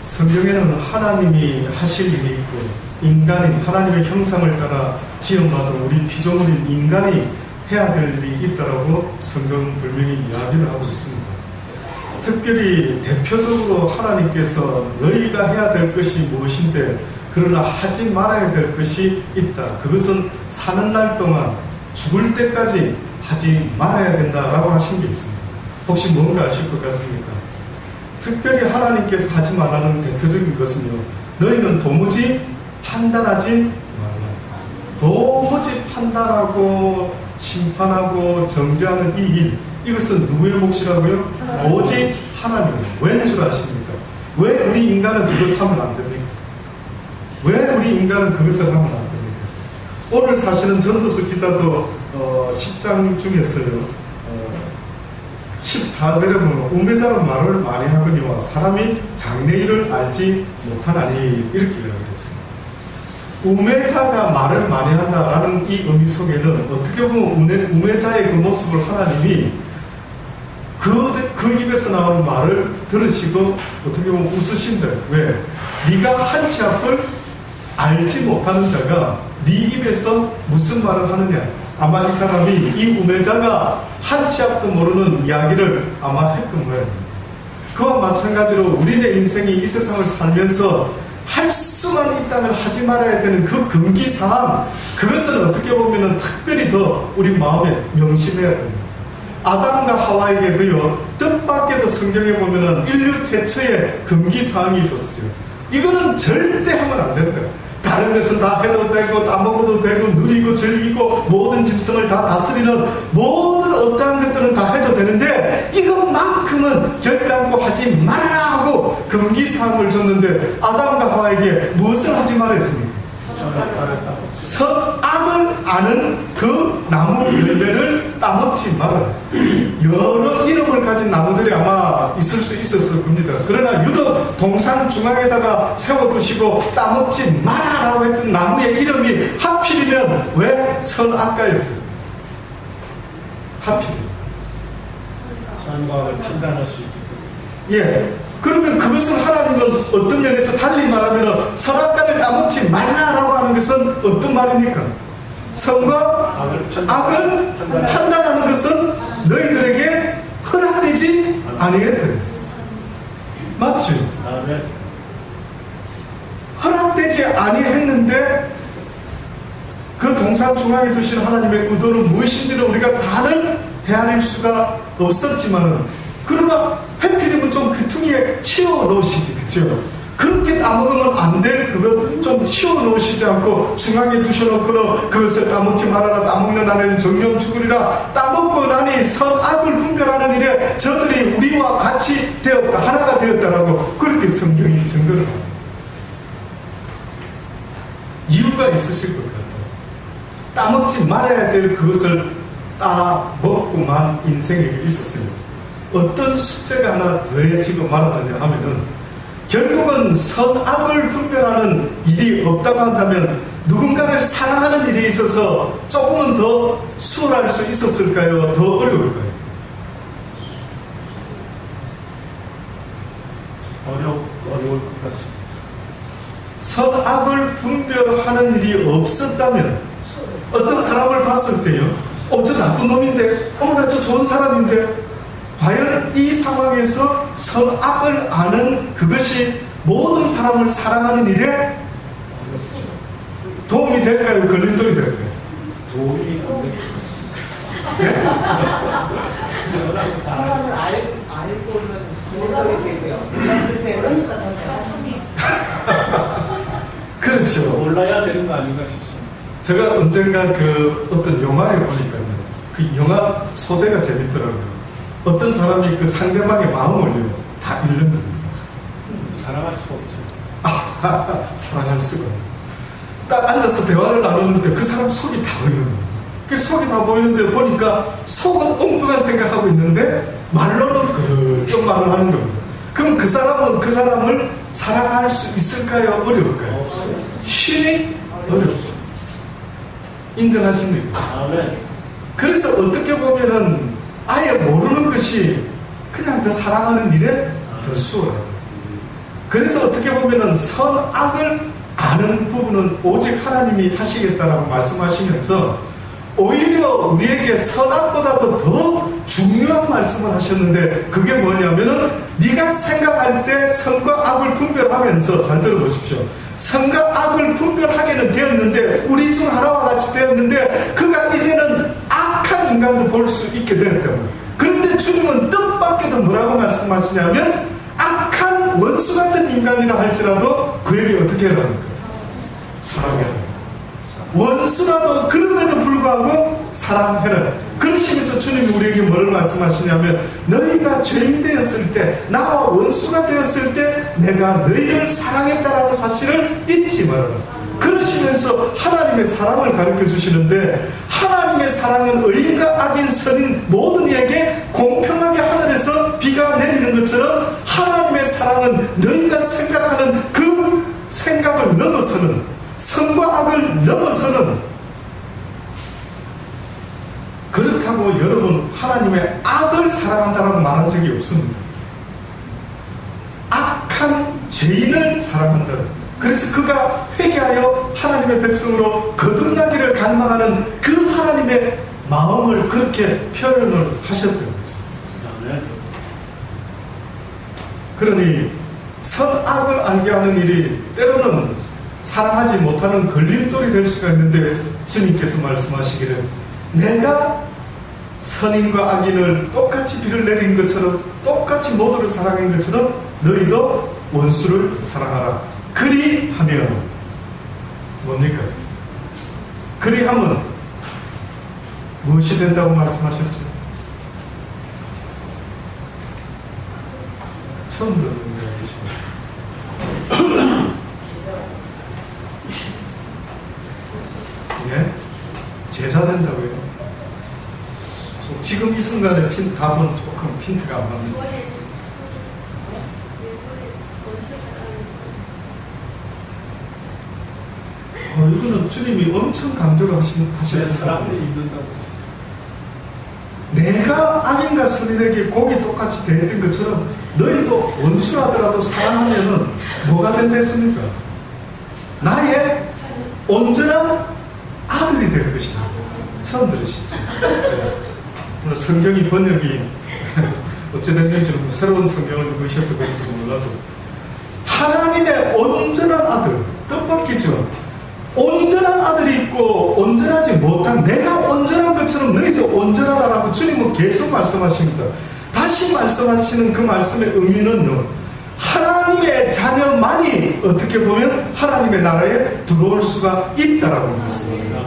성경에는 하나님이 하실 일이 있고 인간인 하나님의 형상을 따라 지음받은 우리 피조물인 인간이 해야 될 일이 있다라고 성경은 분명히 이야기를 하고 있습니다. 특별히 대표적으로 하나님께서 너희가 해야 될 것이 무엇인데 그러나 하지 말아야 될 것이 있다. 그것은 사는 날 동안 죽을 때까지 하지 말아야 된다라고 하신 게 있습니다. 혹시 뭔가 아실 것 같습니까? 특별히 하나님께서 하지 말라는 대표적인 것은요, 너희는 도무지 판단하지 말라. 도무지 판단하고 심판하고 정죄하는 이 일, 이것은 누구의 몫이라고요? 오직 하나님이에요. 왠 줄 아십니까? 왜 우리 인간은 그것 하면 안 됩니까? 왜 우리 인간은 그것을 하면 안 됩니까? 오늘 사실은 전도서 기자도 10장 중에서요, 14절에 보면 우매자는 말을 많이 하거니와 사람이 장래일을 알지 못하나니 이렇게 이야기했습니다. 우매자가 말을 많이 한다라는 이 의미 속에는 어떻게 보면 우매자의 그 모습을 하나님이 그 입에서 나오는 말을 들으시고 어떻게 보면 웃으신다. 왜? 네가 한치 앞을 알지 못하는 자가 네 입에서 무슨 말을 하느냐. 아마 이 사람이 이 우매자가 한치 앞도 모르는 이야기를 아마 했던 거예요. 그와 마찬가지로 우리의 인생이 이 세상을 살면서 할 수만 있다면 하지 말아야 되는 그 금기사항, 그것은 어떻게 보면 특별히 더 우리 마음에 명심해야 됩니다. 아담과 하와에게도요, 뜻밖에도 성경에 보면 인류 태초에 금기사항이 있었죠. 이거는 절대 하면 안 된다. 다른 것은 다 해도 되고 따먹어도 되고 누리고 즐기고 모든 짐승을 다 다스리는 모든 어떠한 것들은 다 해도 되는데 이것만큼은 결단코 하지 말아라 하고 금기사항을 줬는데 아담과 하와에게 무엇을 하지 말았습니까? 선악을 아는 그 나무 열매를 따먹지 말아라. 여러 이름을 가진 나무들이 아마 있을 수 있었을 겁니다. 그러나 유독 동산 중앙에다가 세워두시고 따먹지 마라라고 했던 나무의 이름이 하필이면 왜 선악과였어요? 하필이면 선과 악을 판단할 수 있게. 예. 그러면 그것은 하나님은 어떤 면에서 달리 말하면 선악과를 따먹지 말라라고 하는 것은 어떤 말입니까? 선과 악을 판단하는 것은 너희들에게 허락되지 아니겠다. 맞죠? 네. 허락되지 아니했는데 그 동산 중앙에 두신 하나님의 의도는 무엇인지를 우리가 다는 헤아릴 수가 없었지만은 그러나 해필이면 좀 귀퉁이에 치워 놓으시지, 그죠? 그렇게 따먹으면 안 될 그것 좀 치워 놓으시지 않고 중앙에 두셔놓고는 그것을 따먹지 말아라. 따먹는 안에는 정령 죽으리라. 따먹고 나니 선악을 분별하는 일에 저들이 우리와 같이 되었다. 하나가 되었다라고 그렇게 성경이 증거를 합니다. 이유가 있으실 것 같아요. 따먹지 말아야 될 그것을 따먹고만 인생에게 있었습니다. 어떤 숙제가 하나 더해지고 말았느냐 하면은 결국은 선악을 분별하는 일이 없다고 한다면 누군가를 사랑하는 일에 있어서 조금은 더 수월할 수 있었을까요? 더 어려울까요? 어려울 것 같습니다. 선악을 분별하는 일이 없었다면 어떤 사람을 봤을 때요, 저 나쁜 놈인데, 나 저 좋은 사람인데, 과연 이 상황에서 선악을 아는 그것이 모든 사람을 사랑하는 일에 도움이 될까요? 걸림돌이 될까요? 도움이 안 될 것 같습니다. 사람을 알고는 좋은 되고요. 몰랐을 때는 그렇죠. 몰라야 되는 거 아닌가 싶습니다. 제가 언젠가 그 어떤 영화에 보니까요, 그 영화 소재가 재밌더라고요. 어떤 사람이 그 상대방의 마음을요, 다 읽는 겁니다. 사랑할 수가 없죠. 사랑할 수가 없어요. 딱 앉아서 대화를 나누는데 그 사람 속이 다 보이는 거예요. 그 속이 다 보이는데 보니까 속은 엉뚱한 생각하고 있는데 말로는 그런 말을 하는 겁니다. 그럼 그 사람은 그 사람을 사랑할 수 있을까요? 어려울까요? 신이 어렵습니다. 인정하십니까? 아멘. 그래서 어떻게 보면은 아예 모르는 것이 그냥 더 사랑하는 일에 더 수월하다. 그래서 어떻게 보면은 선악을 아는 부분은 오직 하나님이 하시겠다라고 말씀하시면서 오히려 우리에게 선악보다도 더 중요한 말씀을 하셨는데 그게 뭐냐면은 네가 생각할 때 선과 악을 분별하면서 잘 들어보십시오. 선과 악을 분별하게는 되었는데 우리 중 하나와 같이 되었는데 그가 이제는 악한 인간도 볼 수 있게 되었다. 그런데 주님은 뜻밖에도 뭐라고 말씀하시냐면 악한 원수 같은 인간이라 할지라도 그에게 어떻게 하랍니까? 사랑해라. 원수라도 그럼에도 불구하고 사랑해라. 그러시면서 주님이 우리에게 뭐를 말씀하시냐면 너희가 죄인 되었을 때 나와 원수가 되었을 때 내가 너희를 사랑했다라는 사실을 잊지 말아라. 그러시면서 하나님의 사랑을 가르쳐 주시는데 하나님의 사랑은 의인과 악인 선인 모든 이에게 공평하게 하늘에서 비가 내리는 것처럼 하나님의 사랑은 너희가 생각하는 그 생각을 넘어서는 선과 악을 넘어서는 그렇다고 여러분 하나님의 악을 사랑한다라고 말한 적이 없습니다. 악한 죄인을 사랑한다. 그래서 그가 회개하여 하나님의 백성으로 거듭나기를 갈망하는 그 하나님의 마음을 그렇게 표현을 하셨던 거죠. 그러니 선악을 알게 하는 일이 때로는 사랑하지 못하는 걸림돌이 될 수가 있는데 주님께서 말씀하시기를 내가 선인과 악인을 똑같이 비를 내린 것처럼 똑같이 모두를 사랑한 것처럼 너희도 원수를 사랑하라. 그리하면 뭡니까? 그리하면 무엇이 된다고 말씀하셨죠? 처음 듣는 이야기십니다. 예? 제사 된다고요? 지금 이 순간에 답은 조금 핀트가 안 맞는데. 이거는 주님이 엄청 강조를 하셨어요. 사람을 입는다고 하셨어요. 내가 악인과 선인에게 곡이 똑같이 되었던 것처럼 너희도 원수라더라도 사랑하면은 뭐가 된댔습니까? 나의 온전한 아들이 될 것이다. 처음 들으시죠? 오늘 성경이 번역이 어찌됐는지는 새로운 성경을 읽으셔서 그런지 몰라도 하나님의 온전한 아들, 뜻밖이죠. 온전한 아들이 있고 온전하지 못한 내가 온전한 것처럼 너희도 온전하다라고 주님은 계속 말씀하십니다. 다시 말씀하시는 그 말씀의 의미는요, 하나님의 자녀만이 어떻게 보면 하나님의 나라에 들어올 수가 있다라고 말씀합니다.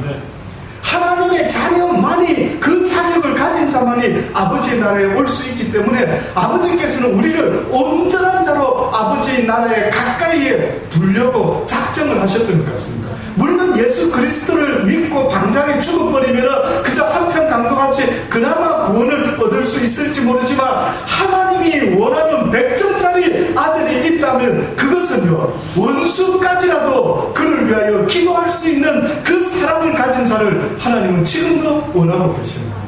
하나님의 자녀만이 그 자격을 가진 자만이 아버지의 나라에 올 수 있기 때문에 아버지께서는 우리를 온전한 자로 아버지의 나라에 가까이에 두려고 작정을 하셨던 것 같습니다. 물론 예수 그리스도를 믿고 방장에 죽어버리면 그저 한편 강도같이 그나마 구원을 얻을 수 있을지 모르지만 하나님이 원하는 100점짜리 아들이 있다면 그것은요, 원수까지라도 그를 위하여 기도할 수 있는 그 사랑을 가진 자를 하나님은 지금도 원하고 계십니다.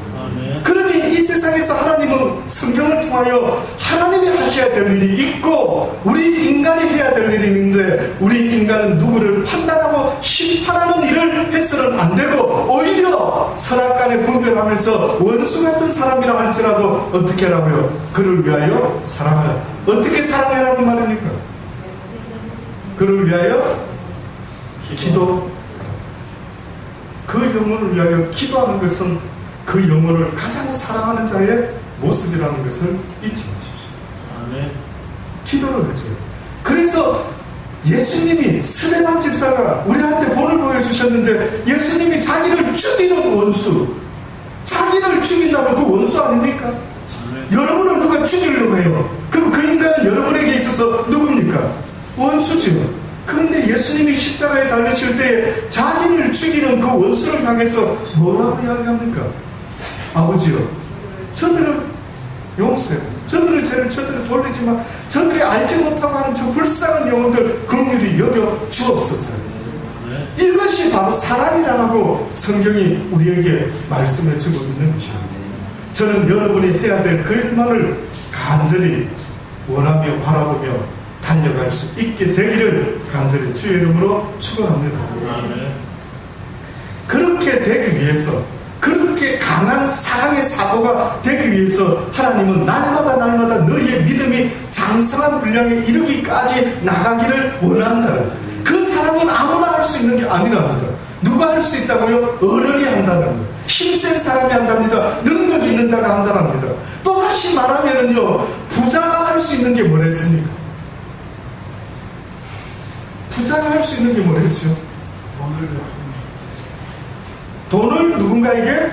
그러니 이 세상에서 하나님은 성경을 통하여 하나님이 하셔야 될 일이 있고 우리 인간이 해야 될 일이 있는데 우리 인간은 누구를 판단하고 심판하는 일을 해서는 안 되고 오히려 선악간에 분별하면서 원수 같은 사람이라 할지라도 어떻게 하라고요? 그를 위하여 사랑하라. 어떻게 사랑하라고 말입니까? 그를 위하여 기도. 그 영혼을 위하여 기도하는 것은 그 영혼을 가장 사랑하는 자의 모습이라는 것을 잊지 마십시오. 아멘. 기도를 해줘요. 그래서 예수님이 스데반 집사가 우리한테 본을 보여주셨는데 예수님이 자기를 죽이는 원수, 자기를 죽인다면 그 원수 아닙니까? 여러분을 누가 죽이려고 해요. 그럼 그 인간은 여러분에게 있어서 누굽니까? 원수지요. 그런데 예수님이 십자가에 달리실 때 자기를 죽이는 그 원수를 향해서 뭐라고 이야기합니까? 아버지요, 저들을 용서해요. 저들의 죄를 저들을 돌리지만 저들이 알지 못하고 하는 저 불쌍한 영혼들 긍휼히 여겨 주옵소서. 이것이 바로 사랑이라고 성경이 우리에게 말씀해 주고 있는 것입니다. 저는 여러분이 해야 될 그 일만을 간절히 원하며 바라보며 달려갈 수 있게 되기를 간절히 주의 이름으로 축원합니다. 그렇게 되기 위해서, 그렇게 강한 사랑의 사도가 되기 위해서 하나님은 날마다 너희의 믿음이 장성한 분량에 이르기까지 나가기를 원한다. 그 사랑은 아무나 할 수 있는 게 아니랍니다. 누가 할 수 있다고요? 어른이 한다는 거예요. 힘센 사람이 한답니다. 능력 있는 자가 한다랍니다. 또 다시 말하면은요, 부자가 할 수 있는 게 뭐랬습니까? 부자가 할 수 있는 게 뭐랬죠? 돈을 누군가에게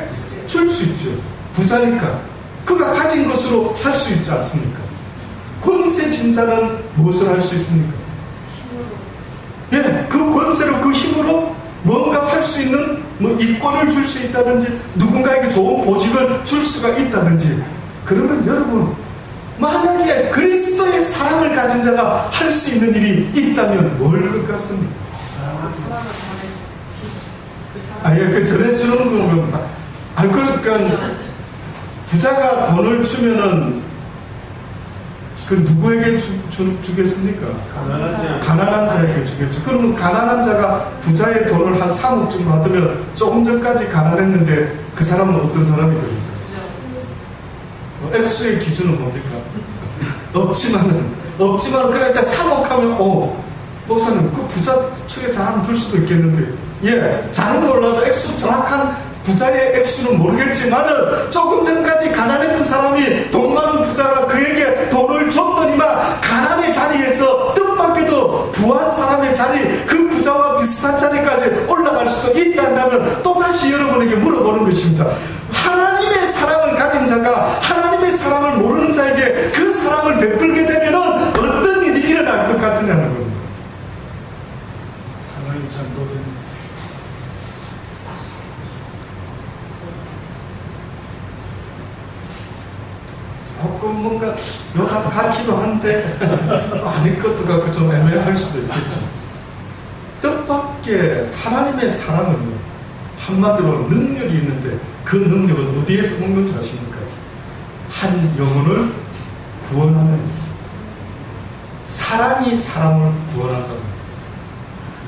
줄 수 있죠. 부자니까 그가 가진 것으로 할 수 있지 않습니까? 권세진 자는 무엇을 할 수 있습니까? 예, 그 권세로, 그 힘으로 뭔가 할 수 있는 이권을 줄 수 있다든지 누군가에게 좋은 보직을 줄 수가 있다든지. 그러면 여러분, 만약에 그리스도의 사랑을 가진 자가 할 수 있는 일이 있다면 뭘 것 같습니까? 그 전해주는 겁니다. 그러니까 부자가 돈을 주면은 그 누구에게 주겠습니까? 가난한 자에게 주겠죠. 그러면 가난한 자가 부자의 돈을 한 3억 좀 받으면 조금 전까지 가난했는데 그 사람은 어떤 사람이 됩니까? 액수의 기준은 뭡니까? 없지만은 그러니까 3억 하면 목사님 그 부자 측에 잘하면 들 수도 있겠는데, 예, 잘은 몰라도 액수 정확한 부자의 액수는 모르겠지만은 조금 전까지 가난했던 사람이 돈 많은 부자가 그에게 돈을 줬더니만 가난의 자리에서 뜻밖에도 부한 사람의 자리, 그 부자와 비슷한 자리까지 올라갈 수도 있다면 또다시 여러분에게 물어보는 것입니다. 하나님의 사랑을 가진 자가 하나님의 사랑을 모르는 자에게 그 사랑을 베풀게 되면은 어떤 일이 일어날 것 같으냐는 겁니다. 사랑이 잘 모르는 조금 뭔가 요답 같기도 한데 또 아닐 것도 같고 좀 애매할 수도 있겠죠. 뜻밖의 하나님의 사랑은요, 한마디로 능력이 있는데 그 능력은 어디에서 먹는 줄 아십니까? 한 영혼을 구원하는 것입니다. 사랑이 사람을 구원한다는 거예요.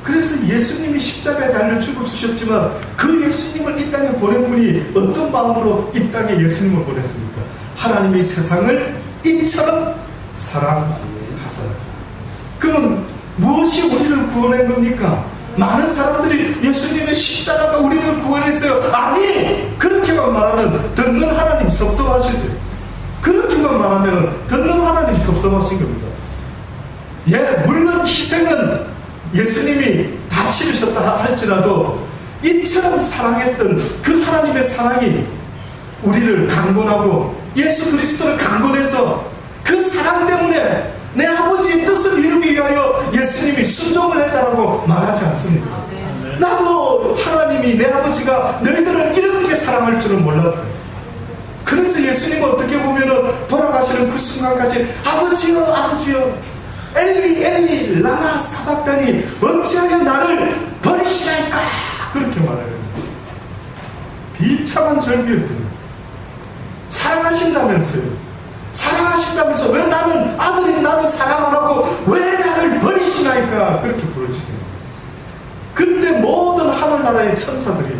그래서 예수님이 십자가에 달려 죽어주셨지만 그 예수님을 이 땅에 보낸 분이 어떤 마음으로 이 땅에 예수님을 보냈습니까? 하나님이 세상을 이처럼 사랑하사. 그럼 무엇이 우리를 구원한 겁니까? 많은 사람들이 예수님의 십자가가 우리를 구원했어요. 아니! 그렇게만 말하면 듣는 하나님 섭섭하시죠. 그렇게만 말하면 듣는 하나님 섭섭하신 겁니다. 예, 물론 희생은 예수님이 다 치르셨다 할지라도 이처럼 사랑했던 그 하나님의 사랑이 우리를 강권하고 예수 그리스도를 강권해서 그 사랑 때문에 내 아버지의 뜻을 이루기 위하여 예수님이 순종을 했다라고 말하지 않습니까? 나도 하나님이 내 아버지가 너희들을 이렇게 사랑할 줄은 몰랐다. 그래서 예수님은 어떻게 보면은 돌아가시는 그 순간까지 아버지여 엘리 엘리 라마 사박다니 어찌하여 나를 버리시나이까 그렇게 말해요. 비참한 절규였더니 사랑하신다면서요. 사랑하신다면서 왜 나는 아들인 나는 사랑 안 하고 왜 나를 버리시나이까 그렇게 부르짖어요. 그때 모든 하늘나라의 천사들이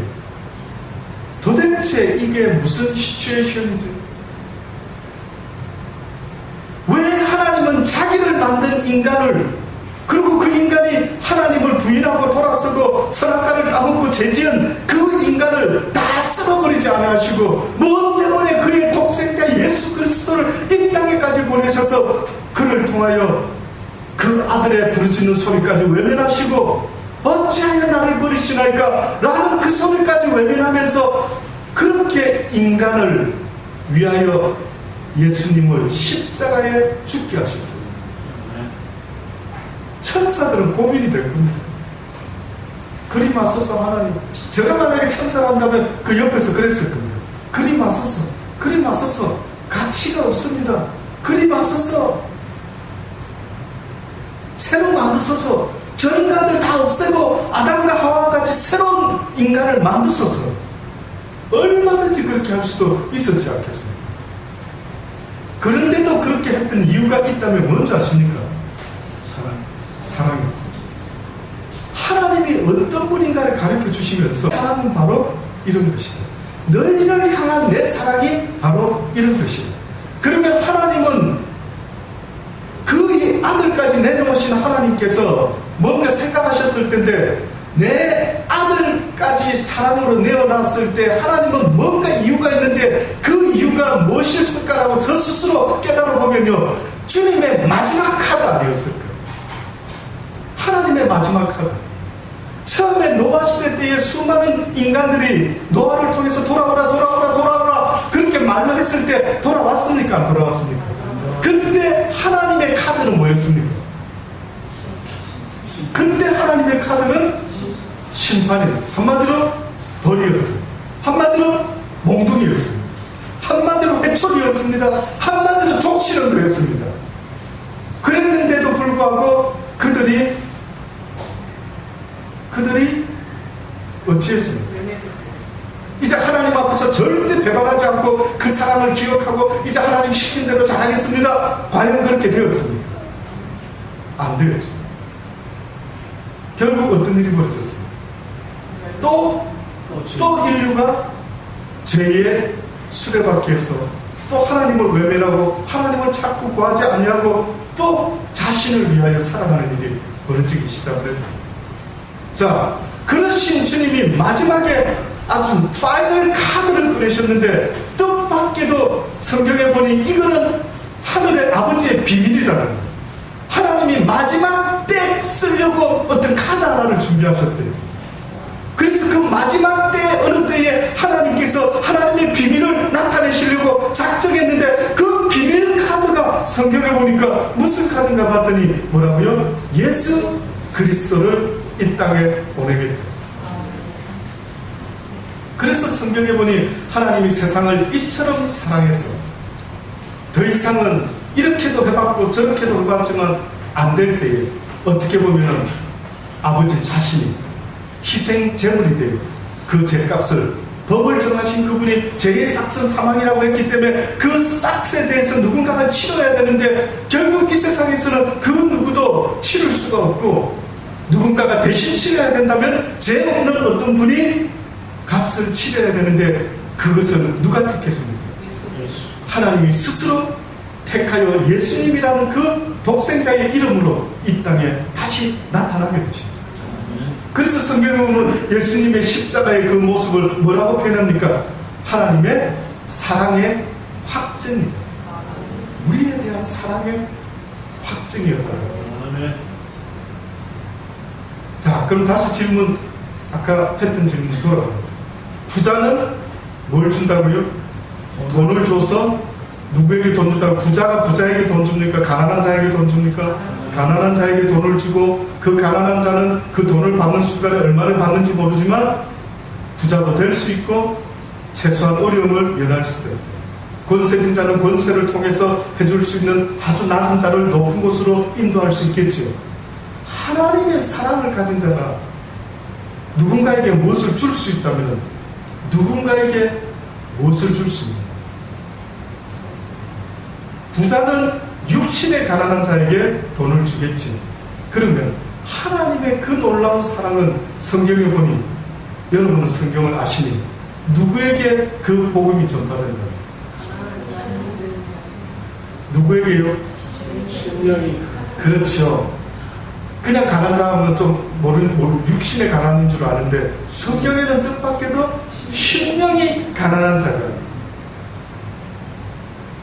도대체 이게 무슨 시츄에이션이지? 왜 하나님은 자기를 만든 인간을, 그리고 그 인간이 하나님을 부인하고 돌아서고 선악과를 따먹고 죄지은 그 인간을 다 쓸어버리지 않으시고 무엇 때문에 그의 독생자 예수 그리스도를 이 땅에까지 보내셔서 그를 통하여 그 아들의 부르짖는 소리까지 외면하시고 어찌하여 나를 버리시나이까 라는 그 소리까지 외면하면서 그렇게 인간을 위하여 예수님을 십자가에 죽게 하셨어요. 천사들은 고민이 될 겁니다. 그리 맞서서 하나님, 제가 만약에 천사를 한다면 그 옆에서 그랬을 겁니다. 그리 맞서서 가치가 없습니다. 그리 맞서서 새로 만드소서, 저 인간들 다 없애고 아담과 하와와 같이 새로운 인간을 만드소서. 얼마든지 그렇게 할 수도 있었지 않겠습니까? 그런데도 그렇게 했던 이유가 있다면 뭔지 아십니까? 사랑입니다. 하나님이 어떤 분인가를 가르쳐 주시면서 사랑은 바로 이런 것이다. 너희를 향한 내 사랑이 바로 이런 것이다. 그러면 하나님은 그 아들까지 내놓으신 하나님께서 뭔가 생각하셨을 텐데 내 아들까지 사랑으로 내어놨을 때 하나님은 뭔가 이유가 있는데 그 이유가 무엇일까라고 저 스스로 깨달아 보면요, 주님의 마지막 카드 아니었을까요? 하나님의 마지막 카드. 처음에 노아 시대 때에 수많은 인간들이 노아를 통해서 돌아오라 그렇게 말만 했을 때 돌아왔습니까? 안 돌아왔습니까? 그때 하나님의 카드는 뭐였습니까? 그때 하나님의 카드는 심판이에요. 한마디로 벌이었어요. 한마디로 몽둥이였습니다. 한마디로 회초리였습니다. 한마디로 족치는 거였습니다. 그랬는데도 불구하고 그들이 어찌했습니까? 이제 하나님 앞에서 절대 배반하지 않고 그 사랑을 기억하고 이제 하나님 시킨 대로 잘하겠습니다. 과연 그렇게 되었습니까? 안 되었죠. 결국 어떤 일이 벌어졌습니까? 또 인류가 죄의 수레바퀴에서 또 하나님을 외면하고 하나님을 찾고 구하지 아니하고 또 자신을 위하여 살아가는 일이 벌어지기 시작을 했다. 자, 그러신 주님이 마지막에 아주 파이널 카드를 꺼내셨는데 뜻밖에도 성경에 보니 이거는 하늘의 아버지의 비밀이라는 거예요. 하나님이 마지막 때 쓰려고 어떤 카드 하나를 준비하셨대요. 그래서 그 마지막 때 어느 때에 하나님께서 하나님의 비밀을 나타내시려고 작정했는데 그 비밀 카드가 성경에 보니까 무슨 카드인가 봤더니 뭐라고요? 예수 그리스도를 이 땅에 보내겠다. 그래서 성경에 보니 하나님이 세상을 이처럼 사랑해서 더 이상은 이렇게도 해봤고 저렇게도 해봤지만 안 될 때에 어떻게 보면 아버지 자신이 희생 제물이 되어 그 죄값을 법을 정하신 그분이 죄의 삭은 사망이라고 했기 때문에 그 삭에 대해서 누군가가 치러야 되는데 결국 이 세상에서는 그 누구도 치를 수가 없고 누군가가 대신 치러야 된다면 죄 없는 어떤 분이 값을 치러야 되는데 그것을 누가 택했습니까? 하나님이 스스로 택하여 예수님이라는 그 독생자의 이름으로 이 땅에 다시 나타나게 되십니다. 그래서 성경에 보면 예수님의 십자가의 그 모습을 뭐라고 표현합니까? 하나님의 사랑의 확증입니다. 우리에 대한 사랑의 확증이었다고. 자, 그럼 다시 질문, 아까 했던 질문 돌아갑니다. 부자는 뭘 준다고요? 돈을 줘서 누구에게 돈 준다고? 부자가 부자에게 돈 줍니까? 가난한 자에게 돈 줍니까? 가난한 자에게 돈을 주고 그 가난한 자는 그 돈을 받는 순간에 얼마를 받는지 모르지만 부자도 될 수 있고 최소한 어려움을 면할 수도 있고 권세진 자는 권세를 통해서 해줄 수 있는 아주 낮은 자를 높은 곳으로 인도할 수 있겠죠. 하나님의 사랑을 가진 자가 누군가에게 무엇을 줄 수 있다면 누군가에게 무엇을 줄 수 있는 부자는 육신의 가난한 자에게 돈을 주겠지. 그러면 하나님의 그 놀라운 사랑은 성경에 보니 여러분은 성경을 아시니 누구에게 그 복음이 전파된다? 누구에게요? 심령이 그렇죠. 그냥 가난한 자는 좀 육신의 가난인 줄 아는데 성경에는 뜻밖에도 심령이 가난한 자가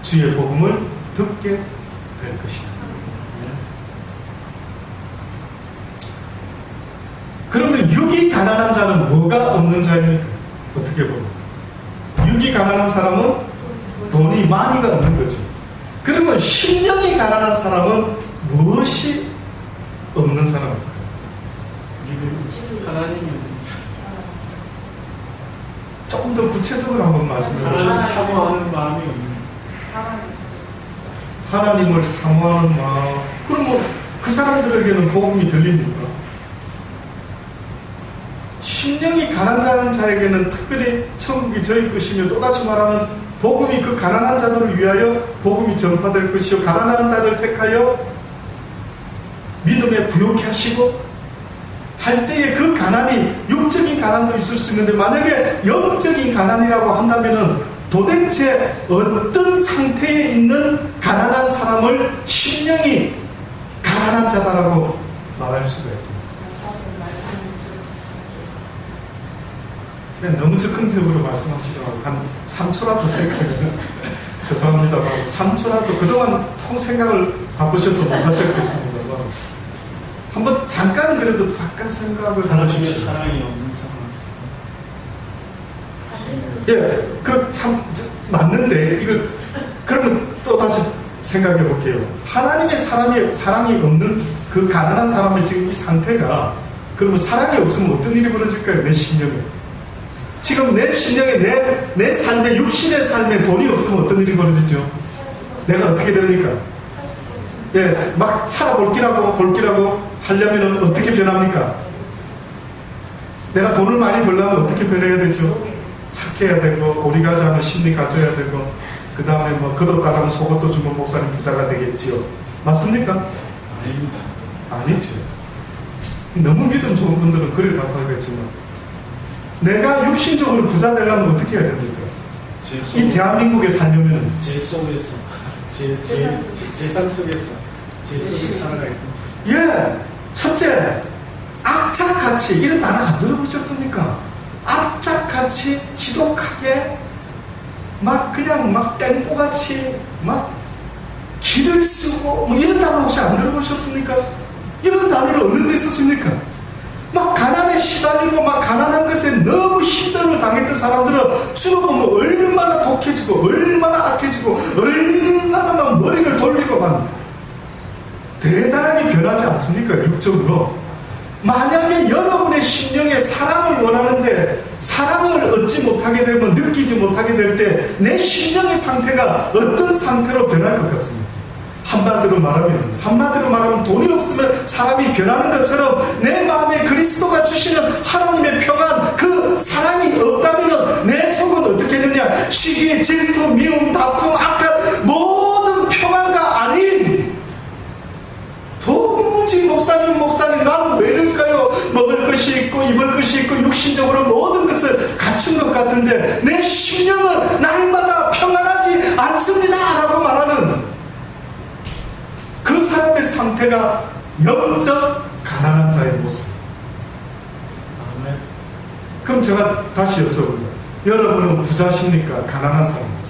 주의 복음을 듣게 될 것이다. 그러면 육이 가난한 자는 뭐가 없는 자입니까? 어떻게 보면 육이 가난한 사람은 돈이 많이가 없는 거죠. 그러면 심령이 가난한 사람은 무엇이 없는 사람입니까? 하나님이 조금 더 구체적으로 한번 말씀해 하나님 주시죠. 사모하는 마음이 없는 하나님을 사모하는 마음. 그러면 그 사람들에게는 복음이 들립니까? 심령이 가난한 자에게는 특별히 천국이 저희 것이며 또다시 말하면 복음이 그 가난한 자들을 위하여 복음이 전파될 것이요 가난한 자를 택하여 믿음에 부욕해 하시고 할 때에 그 가난이 육적인 가난도 있을 수 있는데 만약에 영적인 가난이라고 한다면은 도대체 어떤 상태에 있는 가난한 사람을 심령이 가난한 자다라고 말할 수가 있습니다. 그냥 너무 즉흥적으로 말씀하시더라고요. 한 3초라도 생각을 죄송합니다만 3초라도 그동안 통 생각을 바쁘셔서 못하셨겠습니다만 한번 잠깐 그래도 잠깐 생각을 하나님의 해보십시오. 사랑이 없는 상황. 예, 그 참 맞는데 이걸 그러면 또 다시 생각해 볼게요. 하나님의 사랑이 없는 그 가난한 사람의 지금 이 상태가 그러면 사랑이 없으면 어떤 일이 벌어질까요? 내 심령에. 지금 내 심령에 내 삶에 육신의 삶에 돈이 없으면 어떤 일이 벌어지죠? 내가 어떻게 됩니까? 예, 막 볼기라고 하려면 어떻게 변합니까? 내가 돈을 많이 벌려면 어떻게 변해야 되죠? 착해야 되고, 오리 가지 않은 심리 가져야 되고, 그 다음에 뭐, 겉옷 따르면 속옷도 주면 목사님 부자가 되겠지요. 맞습니까? 아닙니다. 아니죠. 너무 믿음 좋은 분들은 그래 답하겠지만, 내가 육신적으로 부자 되려면 어떻게 해야 됩니까? 이 대한민국에 살려면 제 속에서, 제 세상 속에서, 제 속에 살아가야 됩니다. 예, 첫째, 악착같이 이런 단어 안 들어보셨습니까? 악착같이 지독하게 그냥 땡보같이 기를 쓰고 이런 단어 혹시 안 들어보셨습니까? 이런 단어를 어느 데 썼습니까? 가난에 시달리고 가난한 것에 너무 힘듦을 당했던 사람들은 주로 보면 얼마나 독해지고 얼마나 악해지고 얼마나 머리를 돌리고 대단하게 변하지 않습니까? 육적으로. 만약에 여러분의 심령에 사랑을 원하는데 사랑을 얻지 못하게 되면 느끼지 못하게 될 때 내 심령의 상태가 어떤 상태로 변할 것 같습니다. 한마디로 말하면 돈이 없으면 사람이 변하는 것처럼 내 마음에 그리스도가 주시는 하나님의 평안, 그 사랑이 없다면 내 속은 어떻게 되느냐? 시기, 질투, 미움, 다툼, 악한 모든 평화가 아닌 도무지 목사님 나는 왜 이럴까요? 먹을 것이 있고 입을 것이 있고 육신적으로 모든 것을 갖춘 것 같은데 내 심령은 날마다 평안하지 않습니다 라고 말하는 그 사람의 상태가 영적 가난한 자의 모습. 아멘. 그럼 제가 다시 여쭤봅니다. 여러분은 부자십니까? 가난한 사람입니까?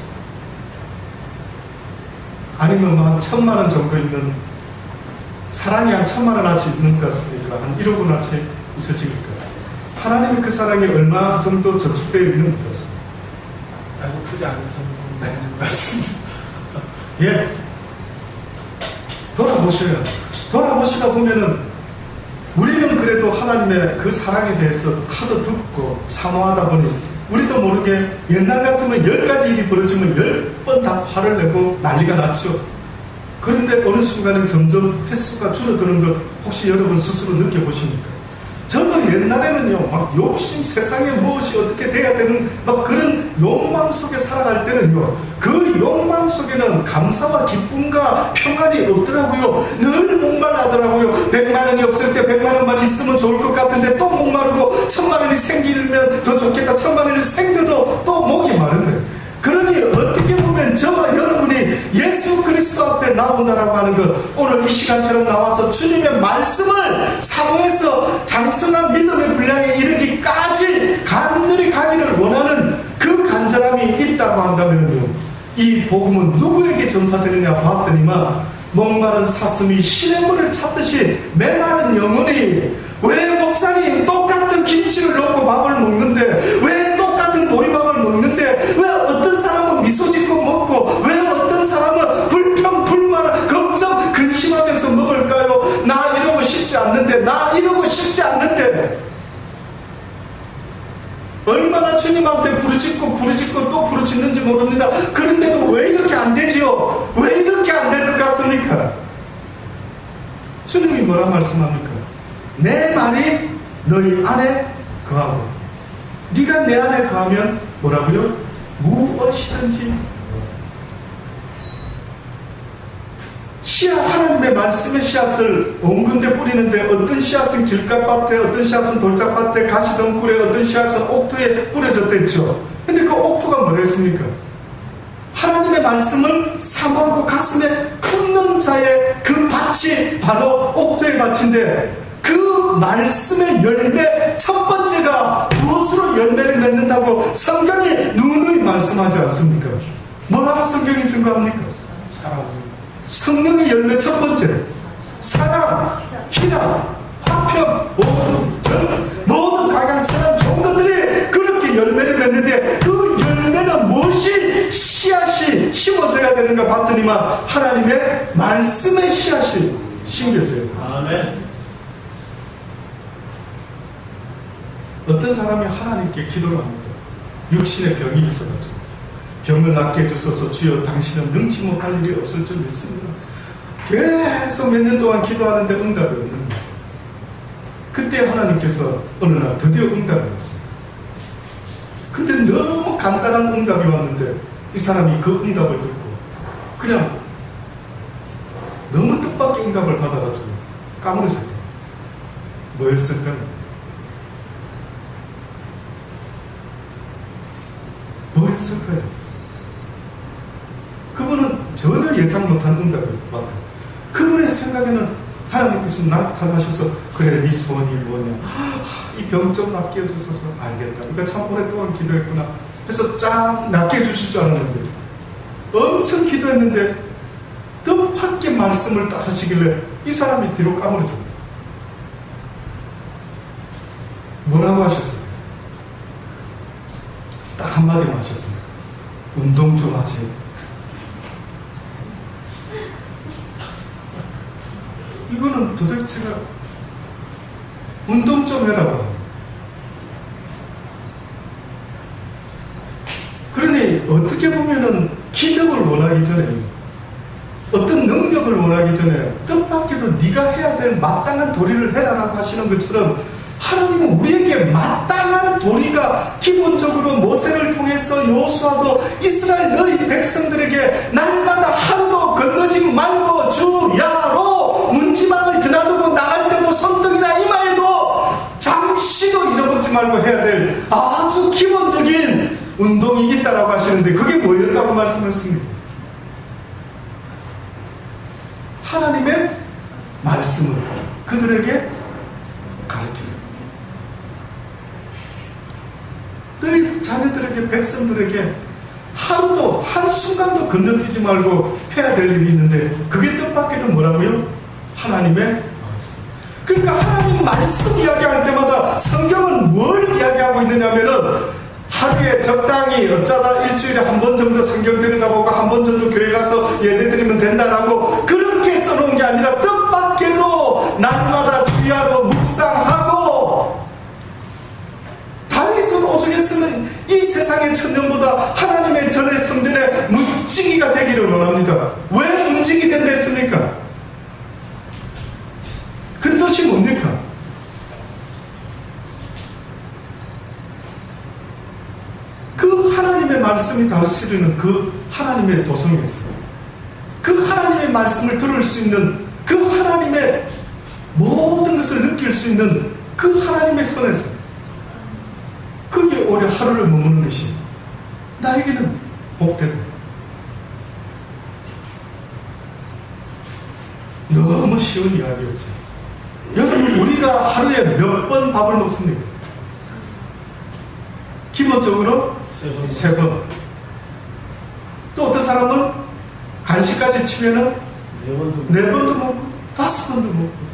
아니면 한 1,000만 원 정도 있는, 사랑이 한 1,000만 원어치 있는 것 같습니까? 한 1억 원어치 있으실 것 같습니다. 하나님의 그 사랑이 얼마 정도 저축되어 있는 것 같습니다. 배고프지 않은 정도 같습니다. 예. 돌아보시다 보면은 우리는 그래도 하나님의 그 사랑에 대해서 하도 듣고 사모하다 보니 우리도 모르게 옛날 같으면 10가지 일이 벌어지면 10번 다 화를 내고 난리가 났죠. 그런데 어느 순간에 점점 횟수가 줄어드는 것 혹시 여러분 스스로 느껴보십니까? 저도 옛날에는요, 욕심, 세상에 무엇이 어떻게 돼야 되는 그런 욕망 속에 살아갈 때는요, 그 욕망 속에는 감사와 기쁨과 평안이 없더라고요. 늘 목말라더라고요. 100만 원이 없을 때 100만 원만 있으면 좋을 것 같은데 또 목마르고 1,000만 원이 생기면 더 좋겠다. 1,000만 원이 생겨도 또 목이 마른데. 그러니 어떻게 보면 저와 여러분이 예수 그리스도 앞에 나온다라고 하는 것, 오늘 이 시간처럼 나와서 주님의 말씀을 사모해서 장성한 믿음의 분량에 이르기까지 간절히 가기를 원하는 그 간절함이 있다고 한다면요, 이 복음은 누구에게 전파되느냐 봤더니만 목마른 사슴이 시냇물을 찾듯이 메마른 영혼이, 왜 목사님 똑같은 김치를 넣고 밥을 먹는데, 왜 똑같은 보리밥을 먹는데, 왜 어떤 사람은 미소 짓고 먹고 왜 어떤 사람은 불평 불만 걱정 근심하면서 먹을까요? 나 이러고 싶지 않는데 얼마나 주님한테 부르짖고 또 부르짖는지 모릅니다. 그런데도 왜 이렇게 안 되지요? 왜 이렇게 안 될 것 같습니까? 주님이 뭐라 말씀합니까? 내 말이 너희 안에 거하고, 네가 내 안에 거하면 뭐라고요? 무엇이든지 하나님의 말씀의 씨앗을 온 군데 뿌리는데 어떤 씨앗은 길가밭에, 어떤 씨앗은 돌짝밭에, 가시덩굴에, 어떤 씨앗은 옥토에 뿌려졌댔죠. 근데 그 옥토가 뭐랬습니까? 하나님의 말씀을 사모하고 가슴에 품는 자의 그 밭이 바로 옥토의 밭인데, 그 말씀의 열매 첫 번째가 무엇으로 열매를 맺는다고 성경이 누누이 말씀하지 않습니까? 뭐라고 성경이 증거합니까? 사랑. 성령의 열매 첫 번째, 사랑, 희락, 화평, 모든 각양선한 좋은 것들이 그렇게 열매를 맺는데, 그 열매는 무엇이 씨앗이 심어져야 되는가 봤더니만 하나님의 말씀의 씨앗이 심겨져야 돼요. 아멘. 어떤 사람이 하나님께 기도를 합니다. 육신의 병이 있어가지고 병을 낫게 해주소서. 주여, 당신은 능치 못할 일이 없을 줄 믿습니다. 계속 몇 년 동안 기도하는데 응답이 없는 거예요. 그때 하나님께서 어느 날 드디어 응답이 왔습니다. 근데 너무 간단한 응답이 왔는데 이 사람이 그 응답을 듣고 그냥 너무 뜻밖의 응답을 받아가지고 까무러졌다. 뭐였을까요? 뭐였을까요? 그분은 전혀 예상 못한 응답을 받고, 그분의 생각에는 하나님께서 나타나셔서 그래, 네 소원이 뭐냐, 이 병 좀 낫게 해주셔서 알겠다. 그러니까 참 오랫동안 기도했구나 해서 쫙 낫게 해주실 줄 알았는데, 엄청 기도했는데 뜻밖의 말씀을 딱 하시길래 이 사람이 뒤로 까무러집니다. 뭐라고 하셨어요? 딱 한마디만 하셨습니다. 운동 좀 하지. 이거는 도대체가 운동 좀 해라. 그러니 어떻게 보면은 기적을 원하기 전에, 어떤 능력을 원하기 전에 뜻밖에도 네가 해야 될 마땅한 도리를 해라라고 하시는 것처럼, 하나님은 우리에게 마땅한 도리가 기본적으로 모세를 통해서 여호수아도 이스라엘 너희 백성들에게 날마다 하루도 건너지 말고 주야로 문지방을 드나들고 나갈 때도 손등이나 이마에도 잠시도 잊어먹지 말고 해야 될 아주 기본적인 운동이 있다라고 하시는데, 그게 뭐였다고 말씀하십니까? 하나님의 말씀을 그들에게 가르치는, 너희 자녀들에게, 백성들에게 하루도 한순간도 건너뛰지 말고 해야 될 일이 있는데, 그게 뜻밖에도 뭐라고요? 하나님의 말씀. 그러니까 하나님 말씀 이야기할 때마다 성경은 뭘 이야기하고 있느냐면은, 하루에 적당히 어쩌다 일주일에 한 번 정도 성경 들여다보고 한 번 정도 교회 가서 예배 드리면 된다라고 그렇게 써놓은 게 아니라, 뜻밖에도 날마다 주야로 묵상하고, 다윗은 오죽했으면 이 세상의 천년보다 하나님의 전의 성전에 문지기가 되기를 원합니다. 왜 문지기 된다 했습니까? 그 뜻이 뭡니까? 그 하나님의 말씀이 다스리는 그 하나님의 도성에서, 그 하나님의 말씀을 들을 수 있는, 그 하나님의 모든 것을 느낄 수 있는 그 하나님의 선에서, 거기에 오래 하루를 머무는 것이 나에게는 복되다. 너무 쉬운 이야기였죠. 여러분, 우리가 하루에 몇 번 밥을 먹습니까? 기본적으로 3번. 또 어떤 사람은 간식까지 치면은 4번도 먹고 5번도 먹고.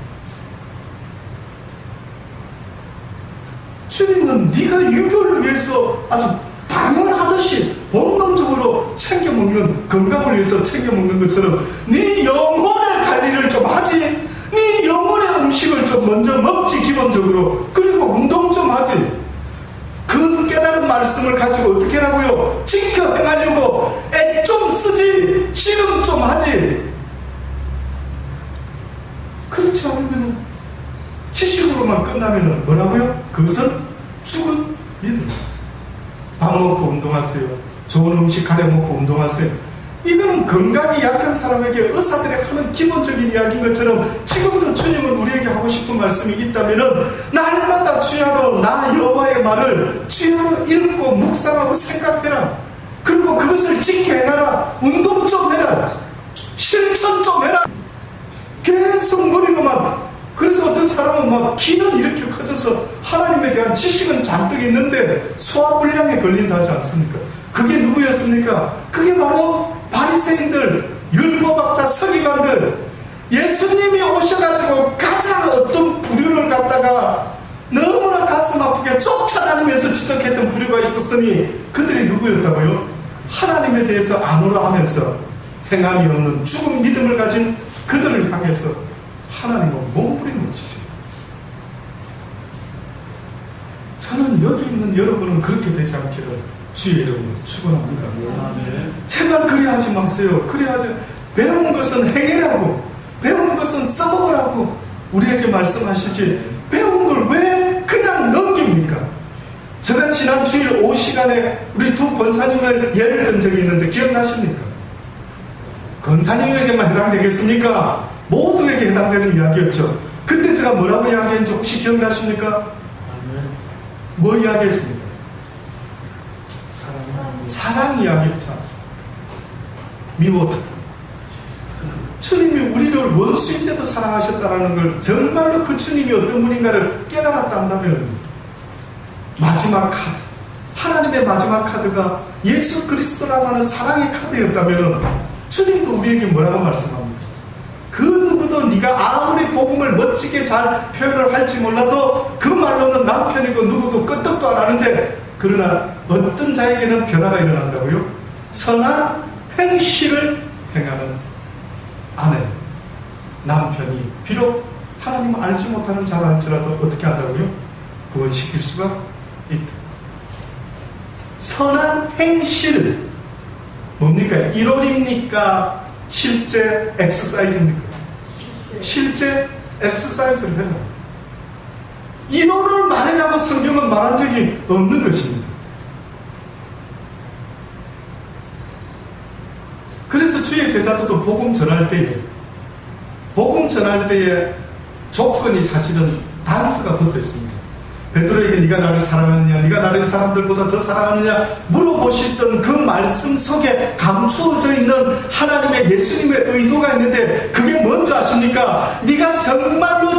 주님은 네가 유교를 위해서 아주 당연하듯이 본능적으로 챙겨 먹는, 건강을 위해서 챙겨 먹는 것처럼 네 영혼의 관리를 좀 하지. 네 영혼의 음식을 좀 먼저 먹지, 기본적으로. 그리고 운동 좀 하지. 그 깨달은 말씀을 가지고 어떻게 하라고요? 지켜 행하려고 애 좀 쓰지, 씨름 좀 하지. 그렇지 않으면 지식으로만 끝나면 뭐라고요? 그것은 죽은 믿음. 밥 먹고 운동하세요. 좋은 음식 가려 먹고 운동하세요. 이거는 건강이 약한 사람에게 의사들이 하는 기본적인 이야기인 것처럼 지금도 주님은 우리에게 하고 싶은 말씀이 있다면 날마다 주야로 나 여호와의 말을 주야로 읽고 묵상하고 생각해라. 그리고 그것을 지켜 행하라. 운동 좀 해라. 실천 좀 해라. 계속 머리로만. 그래서 어떤 사람은 막 키는 이렇게 커져서 하나님에 대한 지식은 잔뜩 있는데 소화불량에 걸린다 하지 않습니까? 그게 누구였습니까? 그게 바로 바리새인들, 율법학자, 서기관들. 예수님이 오셔가지고 가장 어떤 부류를 갖다가 너무나 가슴 아프게 쫓아다니면서 지적했던 부류가 있었으니 그들이 누구였다고요? 하나님에 대해서 아노라 하면서 행함이 없는 죽은 믿음을 가진 그들을 향해서 하나님은 몸부림을 치십니다. 저는 여기 있는 여러분은 그렇게 되지 않기를 주의 이름으로 축원합니다. 제발 그리하지 마세요. 그리하지. 배운 것은 행해라고, 배운 것은 써먹으라고 우리에게 말씀하시지 배운 걸 왜 그냥 넘깁니까? 제가 지난 주일 오후 시간에 우리 두 권사님을 예를 든 적이 있는데 기억나십니까? 권사님에게만 해당되겠습니까? 모두에게 해당되는 이야기였죠. 그때 제가 뭐라고 이야기했는지 혹시 기억나십니까? 뭐 이야기했습니까? 사랑 이야기했지 않습니까? 미워도 주님이 우리를 원수인데도 사랑하셨다는 걸 정말로 그 주님이 어떤 분인가를 깨달았다 한다면 마지막 카드, 하나님의 마지막 카드가 예수 그리스도라고 하는 사랑의 카드였다면 주님도 우리에게 뭐라고 말씀합니까? 그 누구도 네가 아무리 복음을 멋지게 잘 표현을 할지 몰라도 그 말로는 남편이고 누구도 끄떡도 안 하는데 그러나 어떤 자에게는 변화가 일어난다고요? 선한 행실을 행하는 아내, 남편이 비록 하나님을 알지 못하는 자라 할지라도 어떻게 한다고요? 구원시킬 수가 있다. 선한 행실 뭡니까? 이론입니까? 실제 엑서사이즈입니까? 실제 엑서사이즈를 해라. 이론을 말해라고 성경은 말한 적이 없는 것입니다. 그래서 주의 제자들도 복음 전할 때에 조건이 사실은 단서가 붙어 있습니다. 베드로에게 네가 나를 사랑하느냐, 네가 나를 사람들보다 더 사랑하느냐 물어보셨던 그 말씀 속에 감추어져 있는 하나님의 예수님의 의도가 있는데 그게 뭔지 아십니까? 네가 정말로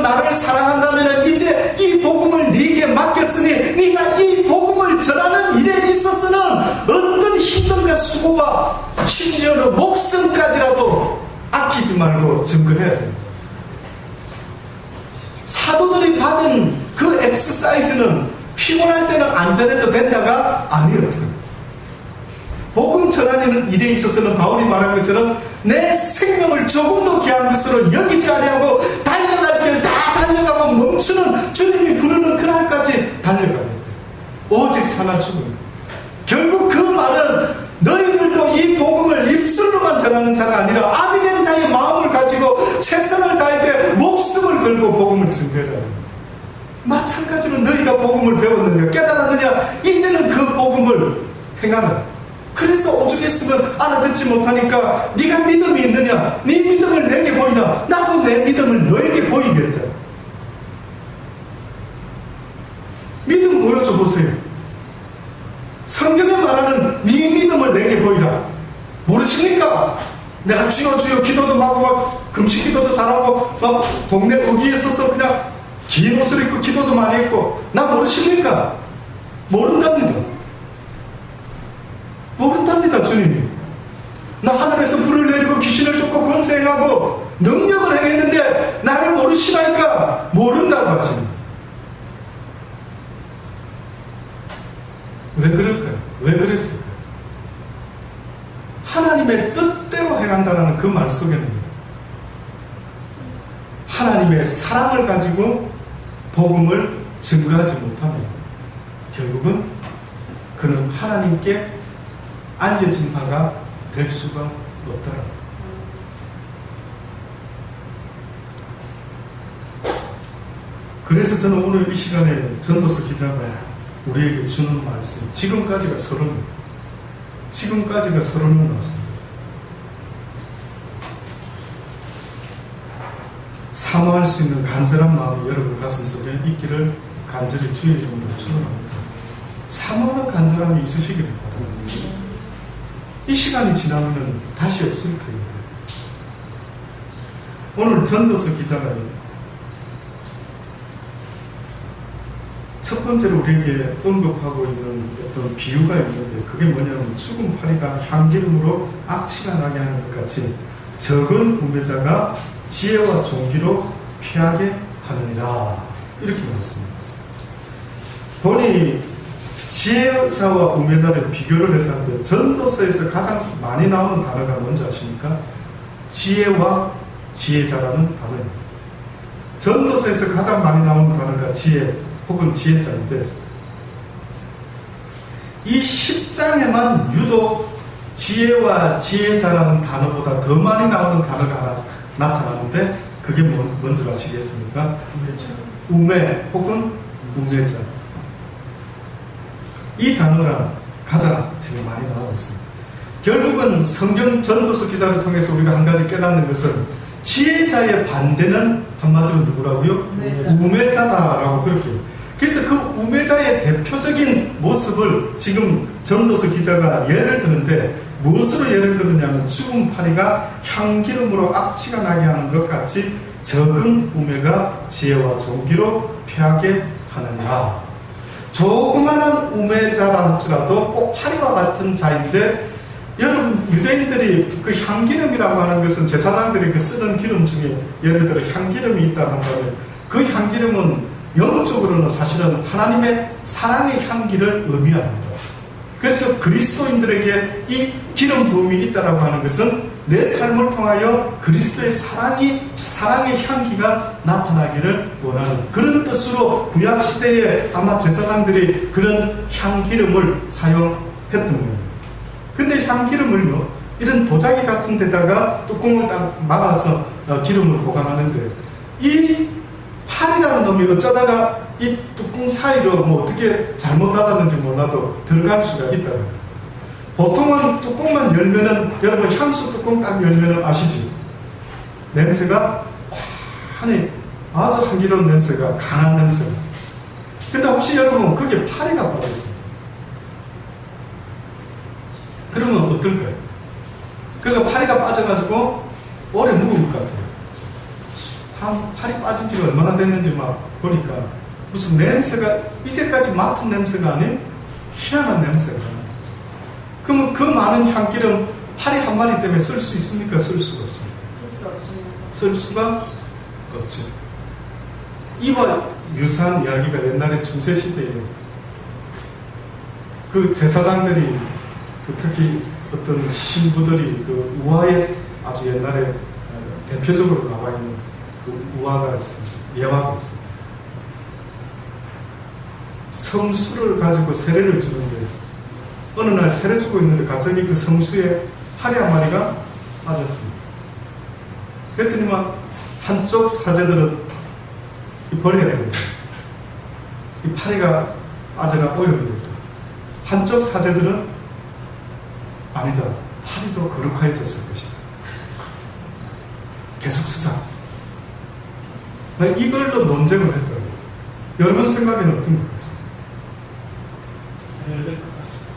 나를 사랑한다면 이제 이 복음을 네게 맡겼으니 네가 이 복음을 전하는 일에 있어서는 어떤 힘듦과 수고와 심지어는 목숨까지라도 아끼지 말고 증거해야 됩니다. 사도들이 받은 그 엑서사이즈는 피곤할 때는 안전해도 된다가 아니었다. 복음 전하는 일에 있어서는 바울이 말한 것처럼 내 생명을 조금도 귀한 것으로 여기지 아니하고 달려갈 길 다 달려가고 멈추는 주님이 부르는 그날까지 달려가야 돼. 오직 사나 죽음. 결국 그 말은 너희들도 이 복음을 입술로만 전하는 자가 아니라 아비된 자의 마음을 가지고 최선을 다해 목숨을 걸고 복음을 증거해라. 마찬가지로 너희가 복음을 배웠느냐 깨달았느냐 이제는 그 복음을 행하라. 그래서 오죽했으면 알아듣지 못하니까 네가 믿음이 있느냐 네 믿음을 내게 보이라. 나도 내 믿음을 너에게 보이겠다. 믿음 보여줘 보세요. 성경에 말하는 네 믿음을 내게 보이라. 모르십니까? 내가 주여 주여 기도도 하고 막 금식 기도도 잘하고 막 동네 의기에 서서 그냥 긴 옷을 입고 기도도 많이 했고 나 모르십니까? 모른답니다. 모른답니다. 주님이 나 하늘에서 불을 내리고 귀신을 쫓고 권세 행하고 능력을 행했는데 나를 모르시라니까 모른다고 하십니다. 왜 그럴까요? 왜 그랬을까요? 하나님의 뜻대로 행한다는 그 말 속에는 하나님의 사랑을 가지고 복음을 증거하지 못하면 결국은 그는 하나님께 알려진 바가 될 수가 없더라. 그래서 저는 오늘 이 시간에 전도서 기자가 우리에게 주는 말씀 지금까지가 서론입니다. 지금까지가 서론을 나왔습니다. 사모할 수 있는 간절한 마음이 여러분 가슴속에 있기를 간절히 주의 이름으로 축원합니다. 사모하는 간절함이 있으시기를 바랍니다. 이 시간이 지나면 다시 없을 텐데 오늘 전도서 기자가 첫 번째로 우리에게 언급하고 있는 어떤 비유가 있는데 그게 뭐냐면 죽은 파리가 향기름으로 악취가 나게 하는 것 같이 적은 우매자가 지혜와 존귀로 피하게 하느니라 이렇게 말씀드렸습니다. 본이 지혜자와 우매자를 비교를 했었는데 전도서에서 가장 많이 나오는 단어가 뭔지 아십니까? 지혜와 지혜자라는 단어입니다. 전도서에서 가장 많이 나오는 단어가 지혜 혹은 지혜자인데 이 10장에만 유독 지혜와 지혜자라는 단어보다 더 많이 나오는 단어가 하나 나타나는데 그게 뭔지 아시겠습니까? 우매 혹은 우매자. 이 단어가 가장 지금 많이 나오고 있습니다. 결국은 성경 전도서 기자를 통해서 우리가 한 가지 깨닫는 것은 지혜자의 반대는 한마디로 누구라고요? 우매자다라고 그렇게. 그래서 그 우매자의 대표적인 모습을 지금 전도서 기자가 예를 드는데 무엇으로 예를 들었냐면 죽은 파리가 향기름으로 악취가 나게 하는 것 같이 적은 우매가 지혜와 존귀로 피하게 하느니라. 조그마한 우매자라 할지라도 꼭 파리와 같은 자인데 여러분 유대인들이 그 향기름이라고 하는 것은 제사장들이 그 쓰는 기름 중에 예를 들어 향기름이 있다고 한다면 그 향기름은 영적으로는 사실은 하나님의 사랑의 향기를 의미합니다. 그래서 그리스도인들에게 이 기름 부음이 있다라고 하는 것은 내 삶을 통하여 그리스도의 사랑의 향기가 나타나기를 원하는 그런 뜻으로 구약시대에 아마 제사장들이 그런 향기름을 사용했던 겁니다. 근데 향기름을요, 이런 도자기 같은 데다가 뚜껑을 딱 막아서 기름을 보관하는데 이 팔이라는 놈이 어쩌다가 이 뚜껑 사이로 뭐 어떻게 잘못 닫았는지 몰라도 들어갈 수가 있다는 거예요. 보통은 뚜껑만 열면은 여러분 향수 뚜껑 딱 열면은 아시지? 냄새가 환히 아주 향기로운 냄새가 강한 냄새가. 근데 혹시 여러분 그게 파리가 빠졌어요. 그러면 어떨까요? 그러니까 파리가 빠져가지고 오래 묵을 것 같아요. 팔이 빠진 지가 얼마나 됐는지 막 보니까 무슨 냄새가 이제까지 맡은 냄새가 아닌 희한한 냄새가. 그러면 그 많은 향기름 파리 한 마리 때문에 쓸 수 있습니까? 쓸 수가 없습니다. 쓸 수가 없죠. 이와 유사한 이야기가 옛날에 중세시대에 그 제사장들이 특히 어떤 신부들이 그 우화에 아주 옛날에 대표적으로 나와 있는 그 우화가 있습니다. 예화가 있습니다. 성수를 가지고 세례를 주는데 어느 날 세례 주고 있는데 갑자기 그 성수에 파리 한 마리가 빠졌습니다. 그랬더니만 한쪽 사제들은 버려야 됩니다. 이 파리가 빠져가 오염이 됩니다. 한쪽 사제들은 아니다. 파리도 거룩해졌을 것이다. 계속 쓰자. 이걸로 논쟁을 했다고. 여러분 생각에는 어떤 것 같습니까? 버려야 될 것 같습니다.